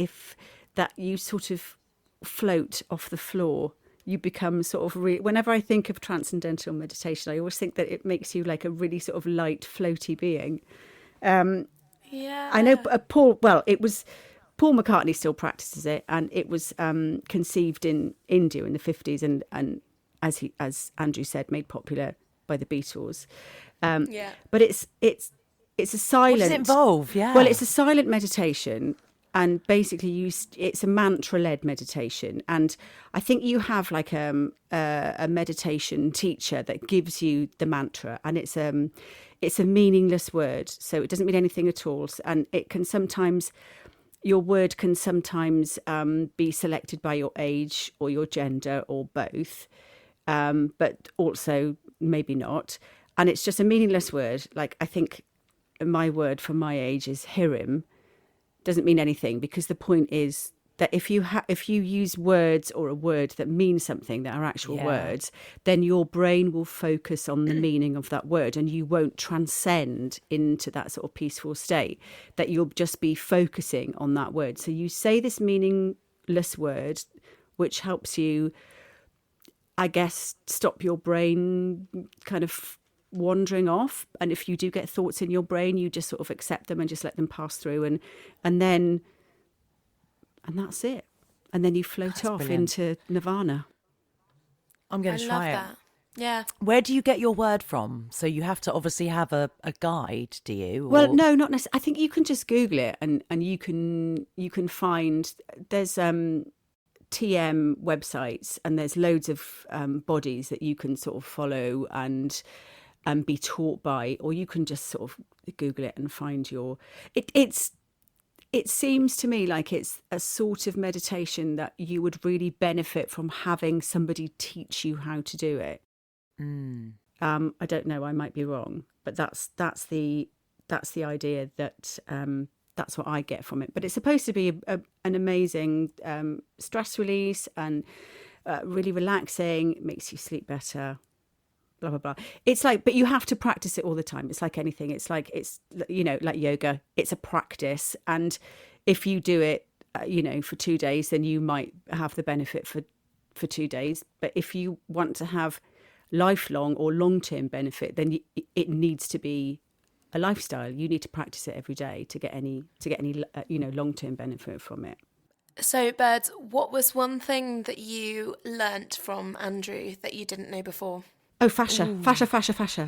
that you sort of float off the floor, you become sort of whenever I think of transcendental meditation, I always think that it makes you like a really sort of light, floaty being. Yeah, I know Paul McCartney still practices it, and it was conceived in India in the 50s, and as Andrew said, made popular by the Beatles. But it's a silent. What does it involve? Yeah. Well, it's a silent meditation. And basically, it's a mantra-led meditation. And I think you have like a meditation teacher that gives you the mantra. And it's a meaningless word. So it doesn't mean anything at all. And it can sometimes, your word can sometimes be selected by your age or your gender or both. But also maybe not. And it's just a meaningless word. Like, I think my word for my age is hirim. Doesn't mean anything, because the point is that if you use words or a word that means something, that are actual words, then your brain will focus on the meaning of that word, and you won't transcend into that sort of peaceful state, that you'll just be focusing on that word. So you say this meaningless word, which helps you, I guess, stop your brain kind of wandering off. And if you do get thoughts in your brain, you just sort of accept them and just let them pass through, and that's it. And then you float off into nirvana. I'm going to try it. That. Yeah. Where do you get your word from? So you have to obviously have a guide, do you? Well, no, not necessarily. I think you can just Google it, and you can find, there's TM websites, and there's loads of bodies that you can sort of follow and be taught by, or you can just sort of Google it and find your. It seems to me like it's a sort of meditation that you would really benefit from having somebody teach you how to do it. I don't know, I might be wrong, but that's the idea, that that's what I get from it. But it's supposed to be an amazing stress release, and really relaxing. It makes you sleep better. Blah blah blah. It's like, but you have to practice it all the time. It's like anything. It's like like yoga. It's a practice, and if you do it, for 2 days, then you might have the benefit for 2 days. But if you want to have lifelong or long-term benefit, then it needs to be a lifestyle. You need to practice it every day to get any long-term benefit from it. So, Birds, what was one thing that you learnt from Andrew that you didn't know before? Oh, fascia.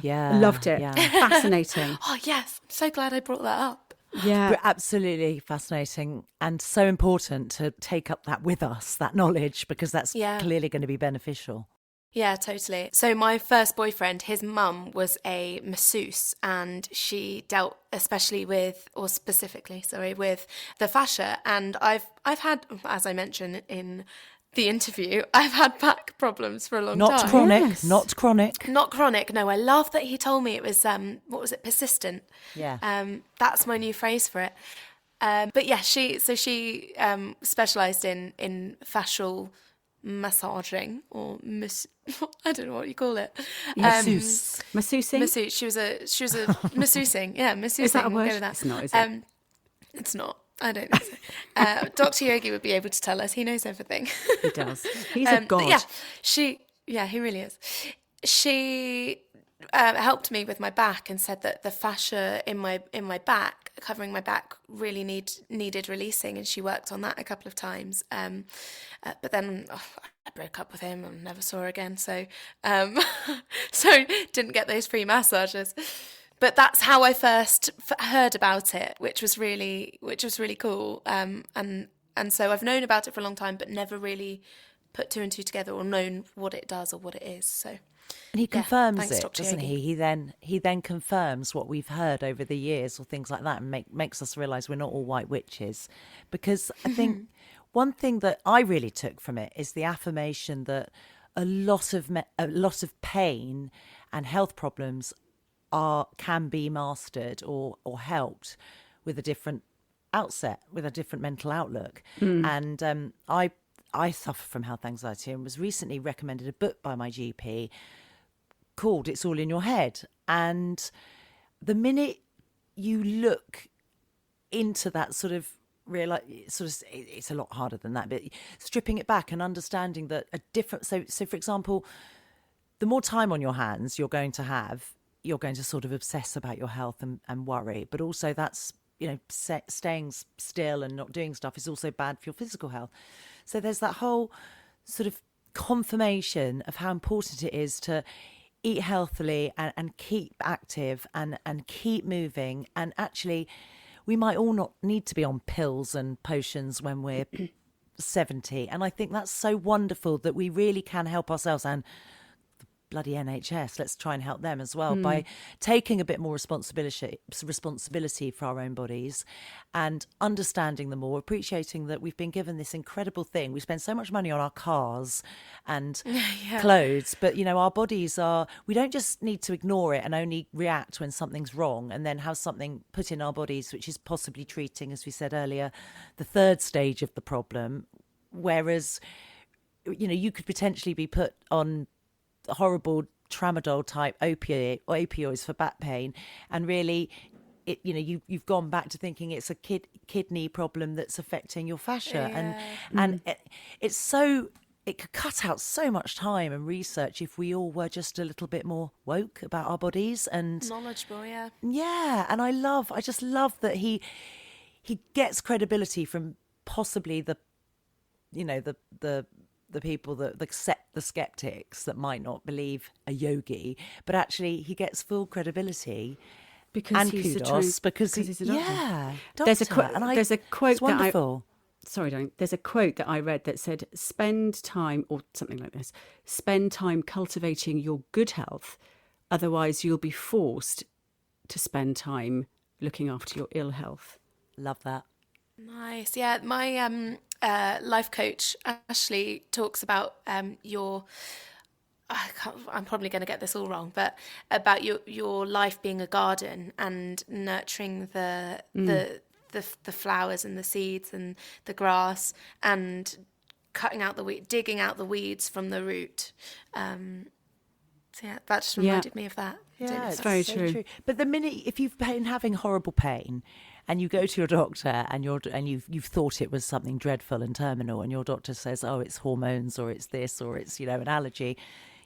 Yeah. I loved it. Yeah. Fascinating. Oh, yes. I'm so glad I brought that up. Yeah. Absolutely fascinating, and so important to take up that with us, that knowledge, because that's clearly going to be beneficial. Yeah, totally. So my first boyfriend, his mum was a masseuse, and she dealt specifically with the fascia. And I've had, as I mentioned in the interview, I've had back problems for a long time. Not chronic. Not chronic. No, I love that he told me it was persistent. Yeah. That's my new phrase for it. But yeah, she specialised in fascial massaging, or I don't know what you call it. Masseusing. Masseuse. She was a masseusing. Yeah, masseusing. Is that a We'll word? go with that. It's not, is it? It's not. I don't think so. Dr. Yogi would be able to tell us. He knows everything. He does. He's a god. He really is. She helped me with my back and said that the fascia in my back, covering my back, really needed releasing, and she worked on that a couple of times. But then I broke up with him and never saw her again. So so didn't get those free massages. but that's how I first heard about it, which was really cool. And so I've known about it for a long time, but never really put two and two together or known what it does or what it is. So. And he confirms thanks, it, Dr. doesn't Yogi. he then confirms what we've heard over the years or things like that, and makes us realise we're not all white witches. Because I think one thing that I really took from it is the affirmation that a lot of pain and health problems can be mastered or helped with a different outset, with a different mental outlook. And I suffer from health anxiety and was recently recommended a book by my GP called It's All in Your Head. And the minute you look into that sort of it's a lot harder than that, but stripping it back and understanding that so for example, the more time on your hands you're going to sort of obsess about your health and worry, but also that's, staying still and not doing stuff is also bad for your physical health. So there's that whole sort of confirmation of how important it is to eat healthily and keep active and keep moving. And actually, we might all not need to be on pills and potions when we're 70. And I think that's so wonderful that we really can help ourselves, and the bloody NHS, let's try and help them as well by taking a bit more responsibility for our own bodies and understanding them more, appreciating that we've been given this incredible thing. We spend so much money on our cars and clothes, but our bodies we don't just need to ignore it and only react when something's wrong and then have something put in our bodies which is possibly treating, as we said earlier, the third stage of the problem. Whereas you could potentially be put on horrible tramadol type opioids for back pain, and really you've gone back to thinking it's a kidney problem that's affecting your fascia. And it could cut out so much time and research if we all were just a little bit more woke about our bodies and knowledgeable. And I just love that he gets credibility from possibly the people that the skeptics that might not believe a yogi, but actually he gets full credibility because and he's kudos, the truth, because he's a doctor. Doctor. There's a quote it's wonderful. There's a quote that I read that said, spend time, or something like this, spend time cultivating your good health, otherwise you'll be forced to spend time looking after your ill health. Love that. Nice. Yeah, my life coach Ashley talks about I'm probably going to get this all wrong, but about your life being a garden and nurturing the flowers and the seeds and the grass and digging out the weeds from the root. So yeah, that just reminded me of that. Yeah, it's very true. But the minute, if you've been having horrible pain and you go to your doctor and you've thought it was something dreadful and terminal, and your doctor says, oh, it's hormones or it's this or it's an allergy,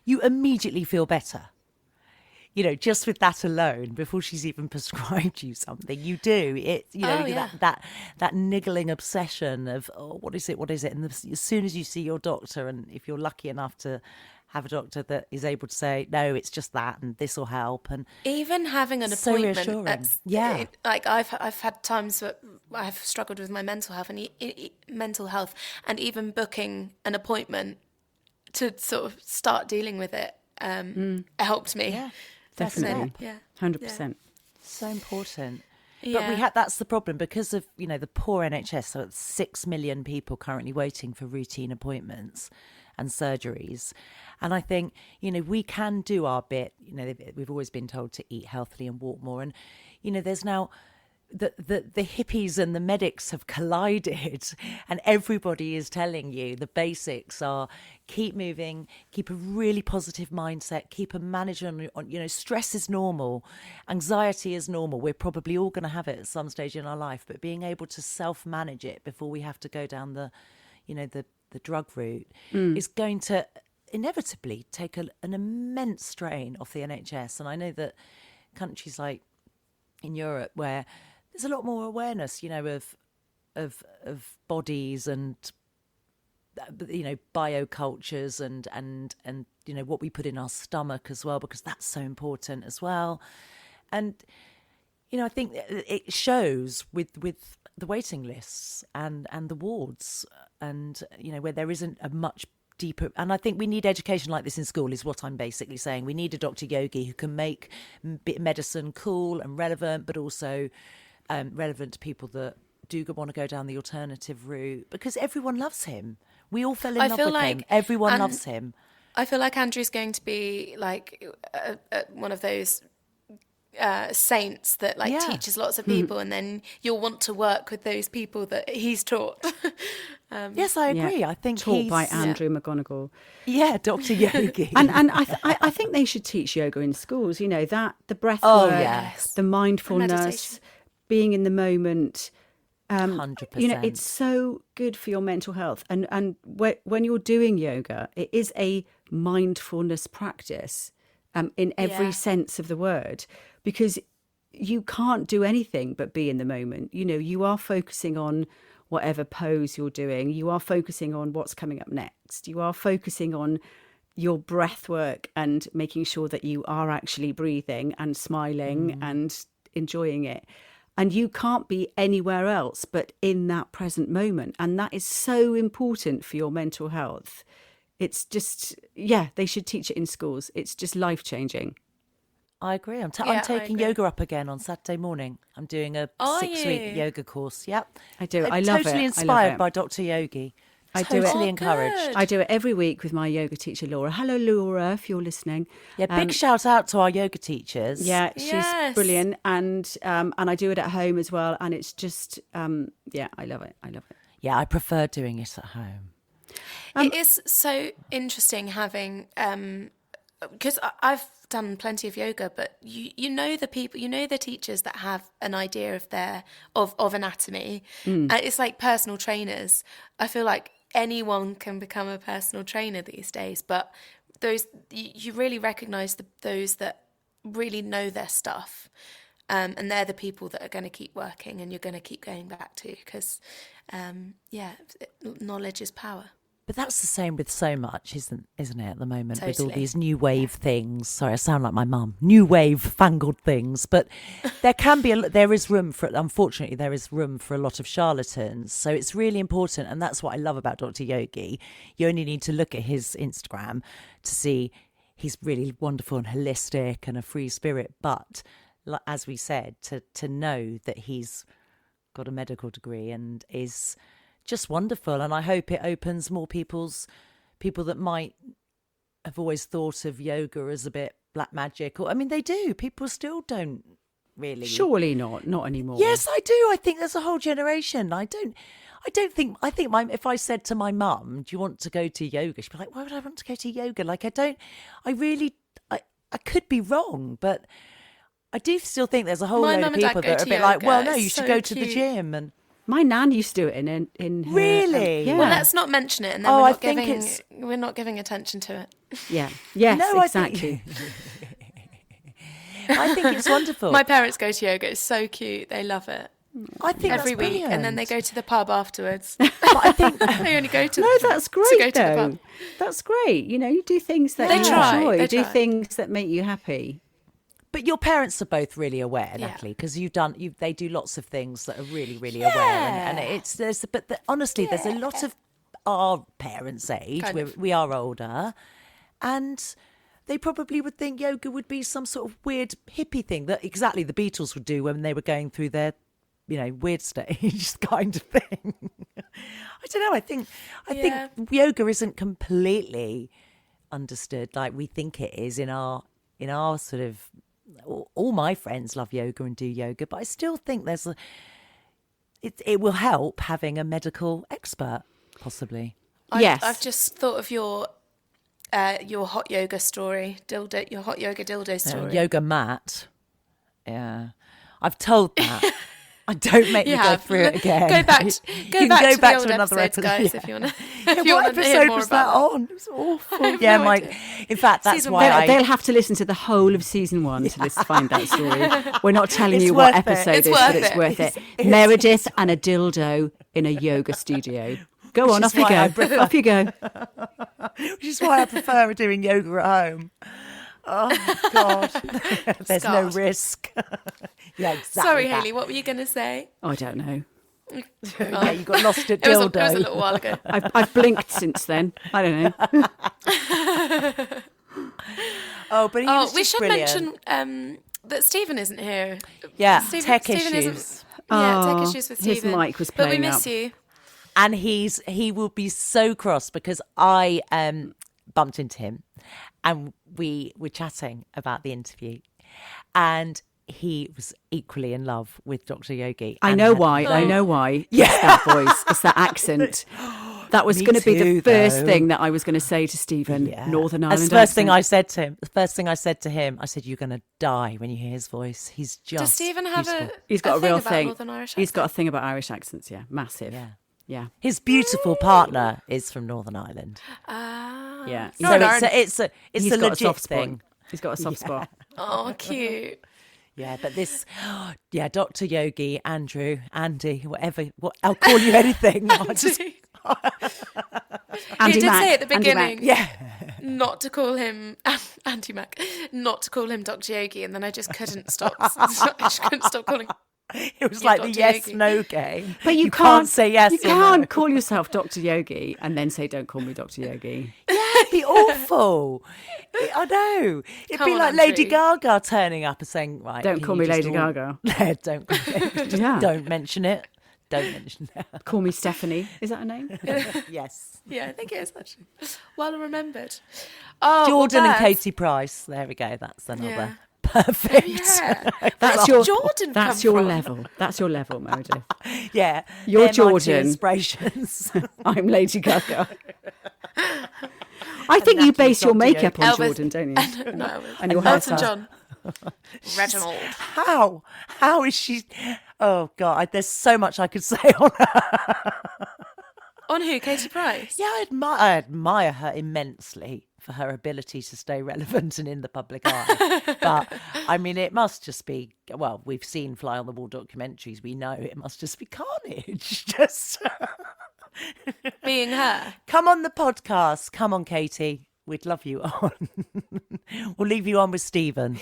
you immediately feel better. Just with that alone, before she's even prescribed you something, you do it. That niggling obsession of, oh, what is it? And as soon as you see your doctor, and if you're lucky enough to have a doctor that is able to say, no, it's just that, and this will help, and even having an so appointment, reassuring. Like I've had times that I've struggled with my mental health, and even booking an appointment to sort of start dealing with it helped me. Yeah. Definitely. Yeah. 100%. So important. Yeah. But that's the problem because of, the poor NHS. So it's 6 million people currently waiting for routine appointments and surgeries. And I think, we can do our bit. We've always been told to eat healthily and walk more. And, there's now the hippies and the medics have collided, and everybody is telling you the basics are keep moving, keep a really positive mindset, keep a manager on stress is normal, anxiety is normal. We're probably all going to have it at some stage in our life, but being able to self-manage it before we have to go down the drug route is going to inevitably take an immense strain off the NHS. And I know that countries like in Europe where there's a lot more awareness, of bodies and biocultures and what we put in our stomach as well, because that's so important as well. I think it shows with the waiting lists and the wards, and where there isn't a much deeper. And I think we need education like this in school, is what I'm basically saying. We need a Dr. Yogi who can make medicine cool and relevant, but also relevant to people that do want to go down the alternative route, because everyone loves him. We all fell in love with him. Everyone loves him. I feel like Andrew's going to be like one of those saints that teaches lots of people, and then you'll want to work with those people that he's taught. Yes, I agree. Yeah. I think taught by Andrew McGonigle. Yeah, Dr. Yogi. and I think they should teach yoga in schools. That the breath work, the mindfulness, being in the moment. 100%. It's so good for your mental health. And when you're doing yoga, it is a mindfulness practice in every sense of the word, because you can't do anything but be in the moment. You are focusing on whatever pose you're doing. You are focusing on what's coming up next. You are focusing on your breath work and making sure that you are actually breathing and smiling and enjoying it. And you can't be anywhere else but in that present moment. And that is so important for your mental health. It's just, they should teach it in schools. It's just life-changing. I agree. I'm taking yoga up again on Saturday morning. I'm doing a 6-week yoga course. Yep. I do. I love it. Totally inspired by Dr. Yogi. I do totally encouraged. I do it every week with my yoga teacher, Laura. Hello, Laura, if you're listening. Yeah, big shout out to our yoga teachers. Yeah, she's brilliant. And I do it at home as well. And it's just, I love it. I love it. Yeah, I prefer doing it at home. It is so interesting having, because I've done plenty of yoga, but you know the people, the teachers that have an idea of anatomy. It's like personal trainers. I feel like anyone can become a personal trainer these days, but those you really recognise those that really know their stuff, and they're the people that are going to keep working, and you're going to keep going back to, because knowledge is power. But that's the same with so much, isn't it, at the moment, Totally. with all these new wave things. Sorry, I sound like my mum. New wave fangled things. But there is room for a lot of charlatans. So it's really important. And that's what I love about Dr. Yogi. You only need to look at his Instagram to see he's really wonderful and holistic and a free spirit. But as we said, to know that he's got a medical degree and is just wonderful. And I hope it opens more people that might have always thought of yoga as a bit black magic, or they do. People still don't really. Surely not anymore. Yes, I do. I think there's a whole generation. I think if I said to my mum, do you want to go to yoga? She'd be like, why would I want to go to yoga? I could be wrong, but I do still think there's a whole load of people that are a bit like, well, no, you should go to the gym. And my nan used to do it in her, really? Well, let's not mention it, and then we're not giving attention to it. Yeah. Yes, no, exactly. I think it's wonderful. My parents go to yoga. It's so cute. They love it. I think every week, brilliant. and then they go to the pub afterwards. But I think they only go to. No, that's great. To go to though. the pub. That's great. You do things that They you try. enjoy. They do try. things that make you happy. But your parents are both really aware, Natalie, because they do lots of things that are really, really aware, and honestly, there's a lot of our parents' age, we are older, and they probably would think yoga would be some sort of weird hippie thing that exactly the Beatles would do when they were going through their, weird stage kind of thing. I don't know. I think yoga isn't completely understood like we think it is in our sort of. All my friends love yoga and do yoga, but I still think it will help having a medical expert, possibly. Yes. I've just thought of your hot yoga story, your hot yoga dildo story. Yoga mat. Yeah. I've told that. I don't make me go through it again. Go back to the old another episode, guys, if you want to. What episode was that on? It was awful. Yeah, in fact, that's why they'll have to listen to the whole of season 1 to find that story. We're not telling you what episode it is, but it's worth it. Meredith and a dildo in a yoga studio. Go on, off you go. Off you go. Which is why I prefer doing yoga at home. Oh, God. There's no Scarred. risk. Yeah, exactly. Sorry, that. Hayley, what were you going to say? I don't know. Yeah, you got lost at It was dildo. a little while ago. I've blinked since then. I don't know. Oh, but he was We just should brilliant. mention that Stephen isn't here. Yeah, Stephen issues. isn't- Yeah, tech Oh, issues with his Stephen. mic was But we playing miss up. you. And he will be so cross because I bumped into him and we were chatting about the interview, and he was equally in love with Dr. Yogi. I and know had- why. I know why. Yeah. It's that voice. It's that accent. That was Me going to be the too, first though. thing that I was going to say to Stephen. Yeah. Northern That's Ireland the first thing accent. I said to him. The first thing I said to him, I said, "You're going to die when you hear his voice. He's just." Does Stephen have beautiful. He's got a real about thing. Northern Irish He's got a accent? thing about Irish accents. Yeah, massive. Yeah. Yeah, His beautiful partner is from Northern Ireland, Ah. yeah. so it's a He's legit got a soft thing. spot. He's got a soft spot. Oh, cute. Yeah, but this, Dr. Yogi, Andrew, Andy, whatever. I'll call you anything. I just, Andy He did Mac, say at the Andy Mac. beginning, yeah. not to call him Andy Mac, not to call him Dr. Yogi, and then I just couldn't stop. I just couldn't stop calling. It was You're like the Dr. yes Yogi. no game. But you can't say yes. You or can't no. call yourself Dr. Yogi and then say, "Don't call me Dr. Yogi." It'd be awful. I know. It'd Come be on, like Lady Andrew. Gaga turning up and saying, "Right, Don't can call you me just Lady Gaga. Don't. Yeah. Don't mention it. Don't mention it. Call me Stephanie. Is that her name? Yes. Yeah, I think it is actually. Well remembered. Oh, Jordan well, and Bert. Katie Price. There we go. That's another Yeah. perfect. Yeah. That's Where your did Jordan That's come your from? level. That's your level, Meredith. Yeah. You're they're my two Jordan. Inspirations. I'm Lady Gaga. I think you Natalie's base your Dr. makeup on Elvis- Jordan, don't you? No, And your Elton hairstyle. John. Reginald. How is she? Oh God, there's so much I could say on her. On who? Katie Price? Yeah, I admire her immensely for her ability to stay relevant and in the public eye. But I mean, it must just be. Well, we've seen Fly on the Wall documentaries. We know it must just be carnage. Just Being her. come on the podcast. Come on, Katie. We'd love you on. We'll leave you on with Stephen.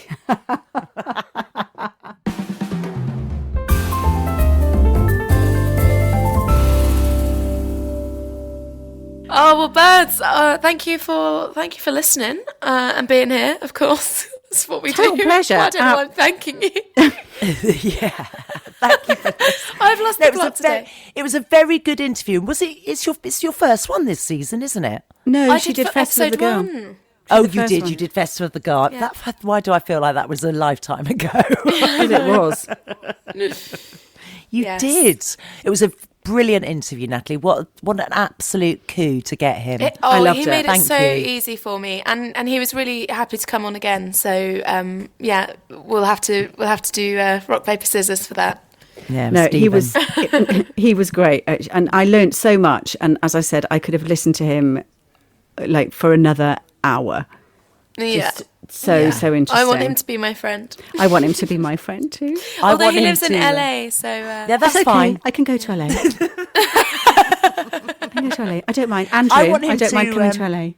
Oh well, birds. Thank you for listening and being here. Of course, that's what we Total do. pleasure. I don't know why I'm thanking you. Yeah, thank you for this. I've lost No, the it was plot today. it was a very good interview. Was it? It's your first one this season, isn't it? No, I she did did for Festival of the Girl. episode 1. Oh, the you first did. one. You did Festival of the God. Yeah. Why do I feel like that was a lifetime ago? Because it was. You Yes. did. It was a brilliant interview, Natalie. What an absolute coup to get him. I loved he it. made it Thank so you. easy for me, and he was really happy to come on again. So yeah, we'll have to do rock paper scissors for that. Yeah, No, he Stephen. was he was great, and I learnt so much. And as I said, I could have listened to him like for another hour. Yeah, Just so interesting. I want him to be my friend. I want him to be my friend too. I Although want he him lives in to- LA, so Yeah, that's That's okay. fine. I can go to LA. I can go to LA. I don't mind. Andrew, I want him don't mind to, coming to LA.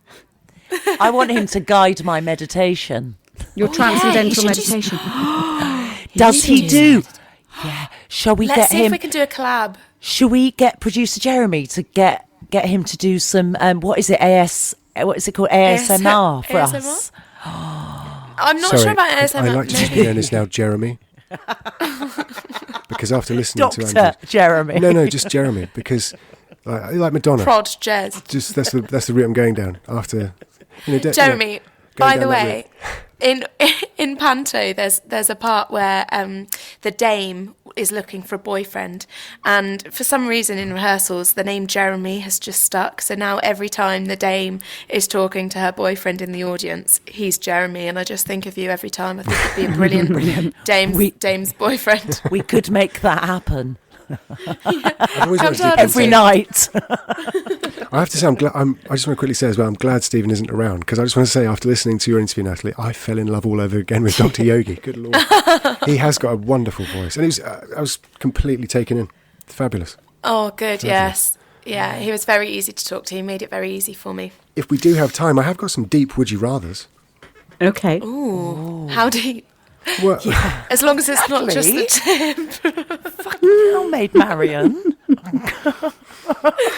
I want him to guide my meditation. Your he transcendental should meditation. Does he should do? Yeah. Shall we let's get see him? if we can do a collab. Shall we get producer Jeremy to get him to do some what is it what is it called ASMR for ASMR? us? I'm not sure about ASMR. I like to just be known as now Jeremy. Because after listening to Doctor Andrew, Jeremy. no, just Jeremy. Because like Madonna, Prod Jez. just that's the route I'm going down. After Jeremy, by down the that way, in Panto, there's a part where the dame is looking for a boyfriend, and for some reason in rehearsals the name Jeremy has just stuck. So now every time the dame is talking to her boyfriend in the audience, he's Jeremy, and I just think of you every time. I think it'd be a brilliant dame's boyfriend. We could make that happen I've always wanted to do every Panto. night. I have to say, I'm glad. I just want to quickly say as well, I'm glad Stephen isn't around, because I just want to say, after listening to your interview, Natalie, I fell in love all over again with Doctor Yogi. Good Lord, he has got a wonderful voice, and I was completely taken in. Fabulous. Oh, good, yes. Yeah, he was very easy to talk to. He made it very easy for me. If we do have time, I have got some deep would you rathers. Okay. Ooh. How deep? Well, As long as it's not just the Exactly. tip. Fucking hell, Maid Marian.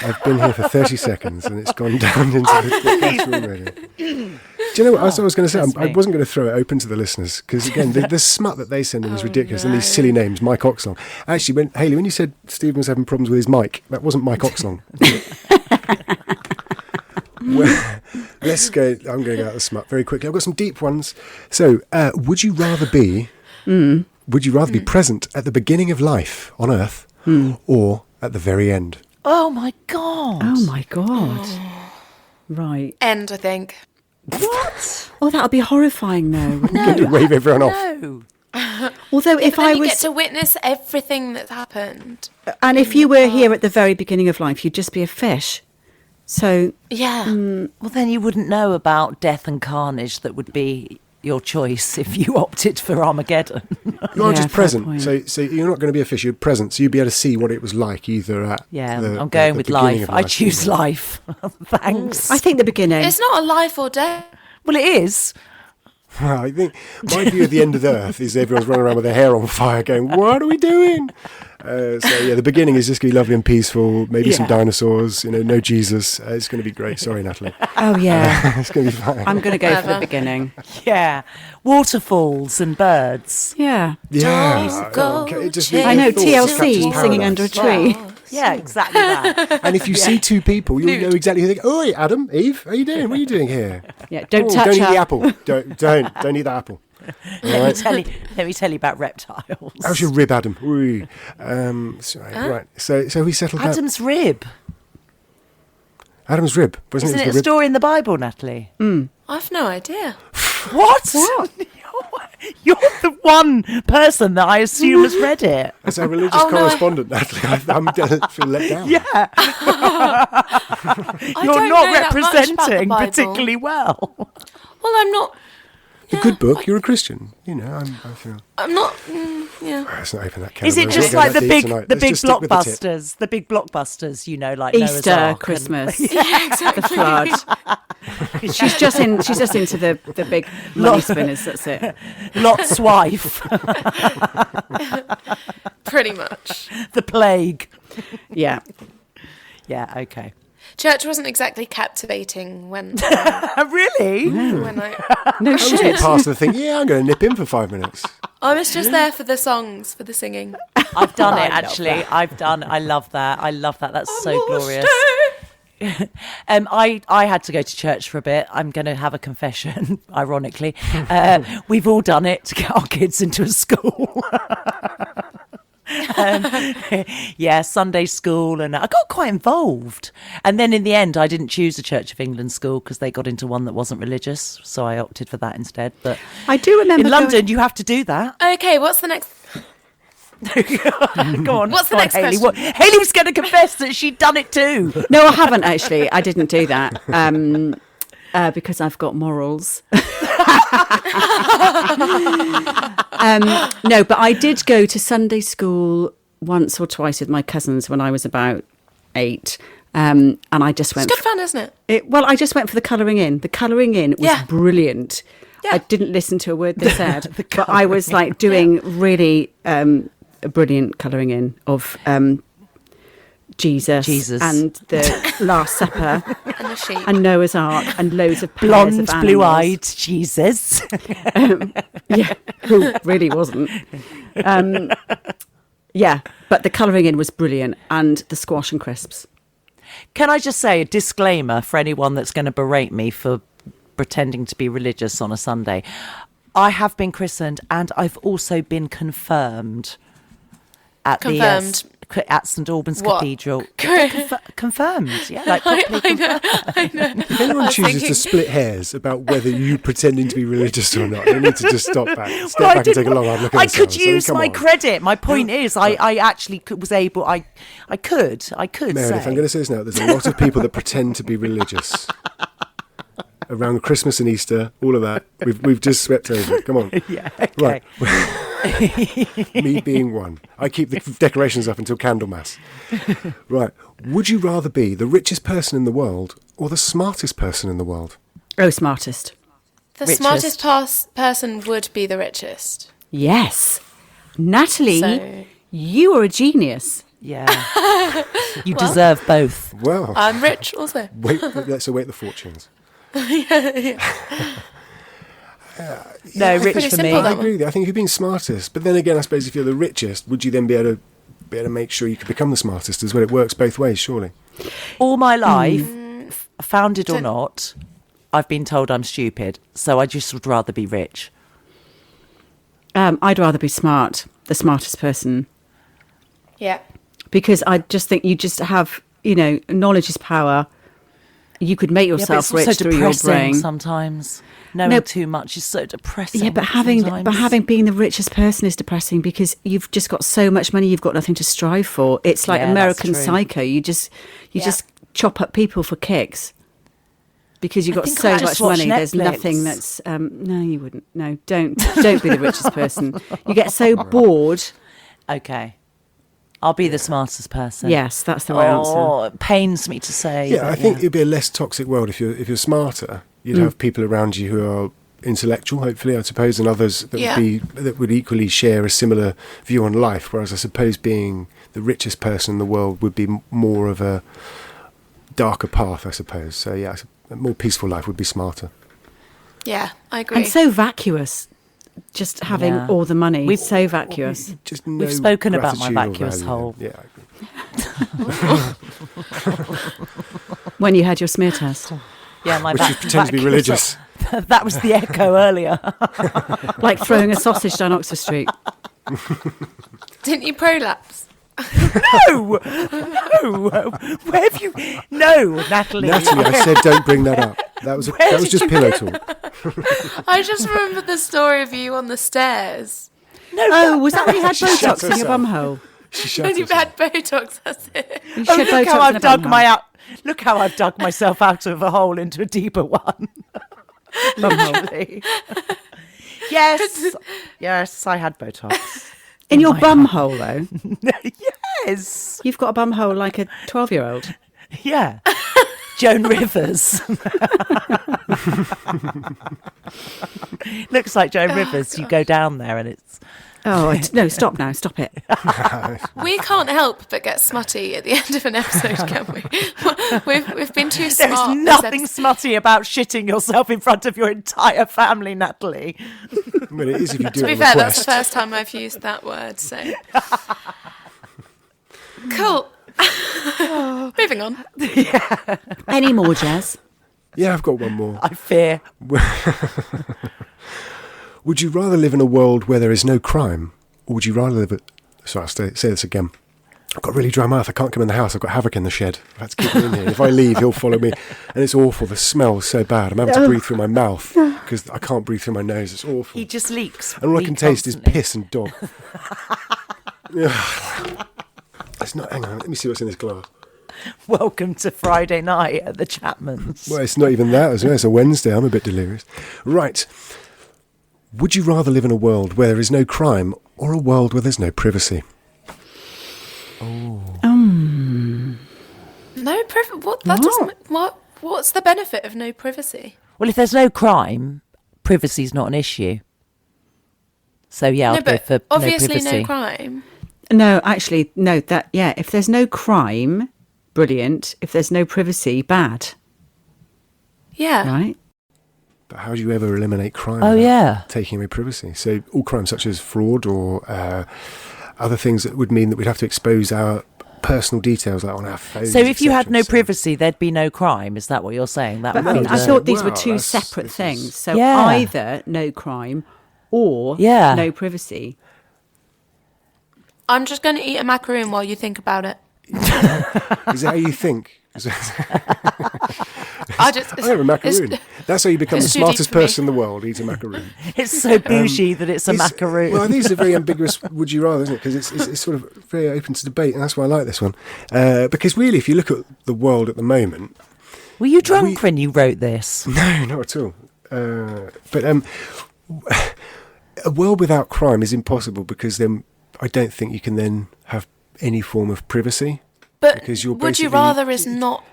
I've been here for 30 seconds and it's gone down into the guest room already. Do you know what I was going to say? I wasn't going to throw it open to the listeners because, again, the smut that they send in is ridiculous. And these silly names, Mike Oxlong. Actually, Hayley, when you said Stephen was having problems with his mic, that wasn't Mike Oxlong. Well, let's go. I'm going to go out the smut very quickly. I've got some deep ones. So, would you rather be present at the beginning of life on Earth or at the very end? Oh my God. Oh my God. Right. End, I think. What? Oh, that would be horrifying, though. You'd wave everyone off. No. Although, if But I then you was, get to witness everything that's happened. and if you were here at the very beginning of life, you'd just be a fish. So, Yeah. Well, then you wouldn't know about death and carnage that would be your choice if you opted for Armageddon. You're Yeah, just fair present. point. So you're not going to be a fish, you're present. So you'd be able to see what it was like either at I'm going with beginning life. of I choose life. Thanks. I think the beginning. It's not a life or death. Well, it is. I think my view of the end of the earth is everyone's running around with their hair on fire going, what are we doing? The beginning is just going to be lovely and peaceful. Maybe some dinosaurs, no Jesus. It's going to be great. Sorry, Natalie. Oh, yeah. It's going to be fine. I'm going to go for the beginning. Yeah. Waterfalls and birds. Yeah. Yeah. Go Okay, it just I know, thoughts captures TLC singing paradise. under a tree. Yeah, exactly that. And if you see two people, you'll know exactly who they think, oi, Adam, Eve, how are you doing? What are you doing here? Yeah, don't Oh, touch don't eat her. the apple. Don't eat the apple. Let me tell you about reptiles. How's your rib, Adam? Ooh. Right. So we settled that. Adam's rib. Adam's rib. Wasn't Isn't it it the a rib? story in the Bible, Natalie? I've no idea. What? You're the one person that I assume has read it. As our religious Oh, no, correspondent, Natalie, I'm going to feel let down. Yeah. I You're don't not know that much about the representing Bible. particularly well. Well, I'm not. The good book, you're a Christian. I feel. I'm not. Yeah. Let's not open that can Is of it worms. just We'll go like the that big, deep tonight. the Let's big just stick with the tip. blockbusters, the big blockbusters? Like Noah's Easter, Ark and- Christmas, Yeah, exactly. the flood. She's just into the big money spinners. That's it. Lot's wife, Pretty much. the plague. Yeah. Yeah. Okay. Church wasn't exactly captivating when Really? when I No I was shit. walking past and think, I'm going to nip in for 5 minutes. I was just there for the songs, for the singing. I've done it I love actually. that. I love that. I love that. That's so glorious. I had to go to church for a bit. I'm going to have a confession, ironically. We've all done it to get our kids into a school. Sunday school, and I got quite involved. And then in the end, I didn't choose a Church of England school because they got into one that wasn't religious, so I opted for that instead. But I do remember in London, you have to do that. Okay, what's the next? Go on. What's the go on, next Hayley? question? Hayley was going to confess that she'd done it too. No, I haven't actually. I didn't do that because I've got morals. No, but I did go to Sunday school once or twice with my cousins when I was about 8. And I just went. It's good fun, isn't it? I just went for the colouring in. The colouring in was Yeah. brilliant. Yeah. I didn't listen to a word they said, but I was like doing really a brilliant colouring in of Jesus and the Last Supper And the sheep. and Noah's Ark and loads of pairs Blonde, of animals. blue-eyed Jesus. Yeah, who really wasn't. Yeah, but the colouring in was brilliant, and the squash and crisps. Can I just say a disclaimer for anyone that's going to berate me for pretending to be religious on a Sunday? I have been christened and I've also been confirmed at Confirmed. at St Albans What? Cathedral. Confirmed, yeah, like properly I know. If anyone chooses to split hairs about whether you pretending to be religious or not, they need to just stop back. Step Well, back and take a long hard look at I could themselves. I mean, use come my on. credit. My point is, I actually was able. I could Meredith, say. I'm going to say this now. There's a lot of people that pretend to be religious. Around Christmas and Easter, all of that. We've just swept over it. Come on. Yeah, okay. Right. Me being one. I keep the decorations up until Candlemas. Right. Would you rather be the richest person in the world or the smartest person in the world? Oh, smartest. The richest. smartest person would be the richest. Yes. Natalie, So- you are a genius. Yeah. You deserve both. Well, I'm rich also. let's await the fortunes. No, rich pretty for simple, me. I that agree with you. I think you're being smartest. But then again, I suppose if you're the richest, would you then be able to make sure you could become the smartest as well? It works both ways, surely. All my life, founded or not, I've been told I'm stupid. So I just would rather be rich. I'd rather be smart, the smartest person, Yeah. because I just think you just have, knowledge is power. You could make Yeah, but yourself it's also rich through your depressing brain. sometimes. Knowing No. too much is so depressing. Yeah, but having being the richest person is depressing because you've just got so much money, you've got nothing to strive for. It's like Yeah, that's American true. Psycho. You just chop up people for kicks because you've got think so I'll much just watch money. There's Netflix. nothing that's no, you wouldn't. No, don't be the richest person. You get so bored. Okay. I'll be the smartest person. Yes, that's the right answer. It pains me to say. Yeah, but I think it'd be a less toxic world if you're smarter. You'd have people around you who are intellectual, hopefully, I suppose, and others that would equally share a similar view on life. Whereas I suppose being the richest person in the world would be more of a darker path, I suppose. So yeah, a more peaceful life would be smarter. Yeah, I agree. And so vacuous. Just having Yeah. all the money. We've- So vacuous. Just no We've spoken about my gratitude or vacuous value. hole. Yeah, I agree. When you had your smear test. Yeah, my Which is pretend to be religious. That was the echo earlier. Like throwing a sausage down Oxford Street. Didn't you prolapse? No! Where have you... No, Natalie. Natalie, I said don't bring that up. That was did just you pillow get talk. I just remembered the story of you on the stairs. Oh, was that when you had She shut Botox in your herself. bumhole? She shut When you've herself. had Botox, that's it. You Oh, shed look how Botox in I've a dug bumhole. Look how I've dug myself out of a hole into a deeper one. Literally. Yes, I had Botox. In your bumhole, though? Yes. You've got a bumhole like a 12-year-old. Yeah. Joan Rivers. Looks like Joan Rivers. You go down there and it's... Oh, no, stop now. Stop it. We can't help but get smutty at the end of an episode, can we? We've been too smart. There's this nothing episode. smutty about shitting yourself in front of your entire family, Natalie. Well, it is if you do To it be on fair, that's the request. first time I've used that word, so. Cool. Moving on. Any more, Jazz? Yeah, I've got one more. I fear. Would you rather live in a world where there is no crime, or would you rather live... Sorry, I'll say this again. I've got really dry mouth. I can't come in the house. I've got Havoc in the shed. I've had to keep him in here. If I leave, he'll follow me. And it's awful. The smell's so bad. I'm having to breathe through my mouth because I can't breathe through my nose. It's awful. He just leaks. And all I can taste is piss and dog. It's not... Hang on. Let me see what's in this glass. Welcome to Friday night at the Chapmans. Well, it's not even that as well. It's a Wednesday. I'm a bit delirious. Right. Would you rather live in a world where there is no crime or a world where there's no privacy? No privacy. What? That doesn't. What? What's the benefit of no privacy? Well, if there's no crime, privacy's not an issue. So yeah, No, I'll go but for obviously no privacy. no crime. No, actually, no. If there's no crime, brilliant. If there's no privacy, bad. Yeah. Right? But how do you ever eliminate crime? Oh, without yeah. taking away privacy. So all crimes such as fraud or other things that would mean that we'd have to expose our personal details, like on our phones. So if you had no etc. privacy, there'd be no crime. Is that what you're saying? That But would I, be I the- thought these were Wow, two this separate is- things. So Yeah. either no crime or Yeah. no privacy. I'm just going to eat a macaroon while you think about it. Is that how you think? I just. I have a macaroon. That's how you become the it's too deep smartest for me. person in the world. Eat a macaroon. It's so bougie that it's a macaroon. Well, these are very ambiguous. Would you rather, isn't it? Because it's sort of very open to debate, and that's why I like this one. Because really, if you look at the world at the moment, Were you drunk when you wrote this? no, not at all. But a world without crime is impossible because then I don't think you can then have any form of privacy. But because you're would you basically- rather is not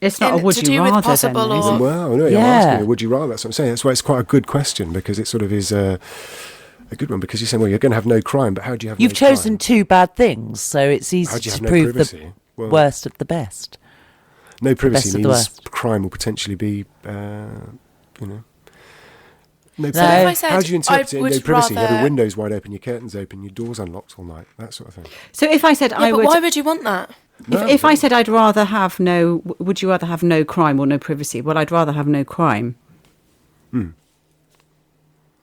It's not a would to you do with rather possible then, is or- it? Well, no, Yeah. I'm asking you, would you rather? That's what I'm saying. That's why it's quite a good question, because it sort of is a good one, because you're saying, well, you're going to have no crime, but how do you have You've no chosen crime? two bad things, so it's How easy do you to have no prove privacy? the Well, worst of the best. no privacy best of the means worst. crime will potentially be, you know. No So if I privacy. said How do you interpret I it? would No privacy. You have rather- your windows wide open, your curtains open, your doors unlocked all night, that sort of thing. So if I said Yeah, I but would, why would you want that? if I said I'd rather have no, would you rather have no crime or no privacy? Well, I'd rather have no crime.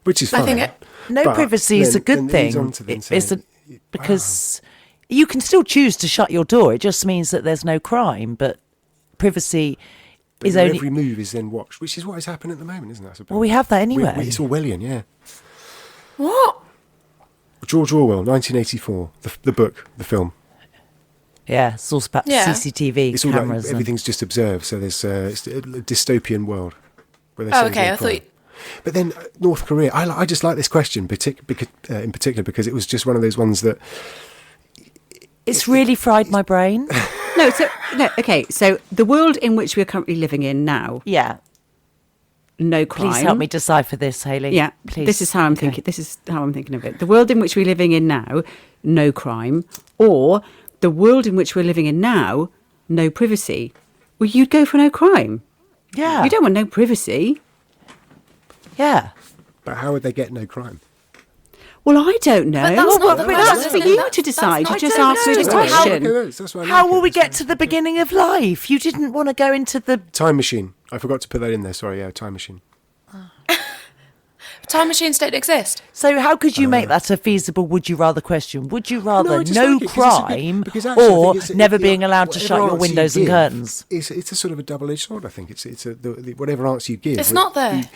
Which is I fine. think No But privacy is a then good it leads thing. on to then It's saying, because you can still choose to shut your door. It just means that there's no crime, but privacy but is your only. every move is then watched, which is what is happening at the moment, isn't it? I suppose? Well, we have that anyway. It's Orwellian, yeah. What? George Orwell, 1984, the book, the film. Yeah, it's all about Yeah. CCTV It's all cameras. like and- everything's just observed. So there's it's a dystopian world. Where they Oh, say okay. there's I no thought. crime. But then North Korea, I just like this question in particular because it was just one of those ones that It's really fried my brain. Okay. So the world in which we're currently living in now, Yeah. no crime. Please help me decipher this, Hayley. Yeah, Please. this is how I'm thinking. This is how I'm thinking of it. The world in which we're living in now, no crime, or the world in which we're living in now, no privacy. Well, you'd go for no crime. Yeah. You don't want no privacy. Yeah. but how would they get no crime? Well, I don't know. But that's not the Well, question, that's for isn't it? you That's- to decide. that's You not- just I don't ask me the know. question. That's why I How like will it. we get to the beginning of life? You didn't want to go into the. Time machine. I forgot to put that in there. Sorry, yeah, time machine. Time machines don't exist. So how could you make that a feasible would you rather question? Would you rather No, I just no like it 'cause it's a good- crime because actually I think or it's a- never you being know, allowed to whatever shut your answer you windows and give, curtains? It's a sort of a double-edged sword. I think it's whatever answer you give. It's not there.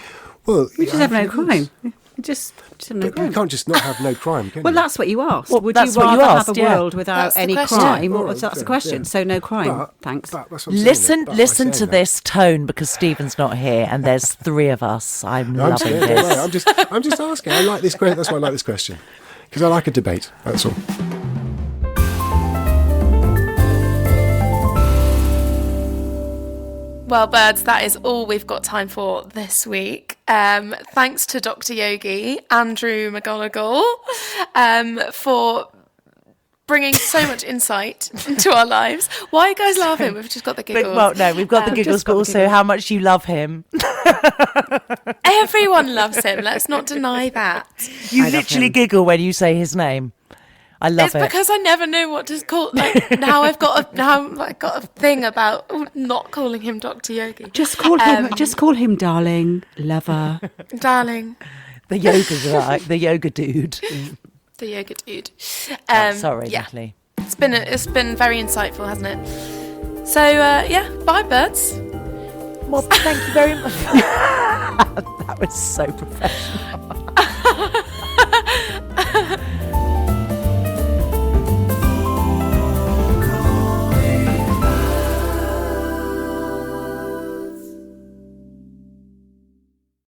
Well, We just I have no think it is. crime. Just have no But you crime. can't just not have no crime, can Well, you? that's what you asked. Well, Would that's you what you rather asked, have a yeah. world without That's the any question. crime? Yeah, Or well, that's the yeah, question. yeah. So no crime. But- Thanks. but that's what I'm saying, but by Listen saying to that- this tone because Stephen's not here and there's three of us. I'm I'm loving scared, don't worry. this. I'm just asking. I like this question. That's why I like this question because I like a debate. That's all. Well, birds, that is all we've got time for this week. Thanks to Doctor Yogi, Andrew McGonigle, for bringing so much insight into our lives. Why are you guys laughing? We've just got the giggles. Well, no, we've got the giggles, just got but the also giggles. how much you love him. Everyone loves him. Let's not deny that. You love literally him. giggle when you say his name. I love It's it. because I never knew what to call. Like now, I've got a thing about not calling him Doctor Yogi. Just call him. Just call him darling, lover. Darling, The yoga guy, the yoga dude. the yoga dude. Sorry, yeah. Natalie. It's been very insightful, hasn't it? So yeah, bye, birds. Well, thank you very much. That was so professional.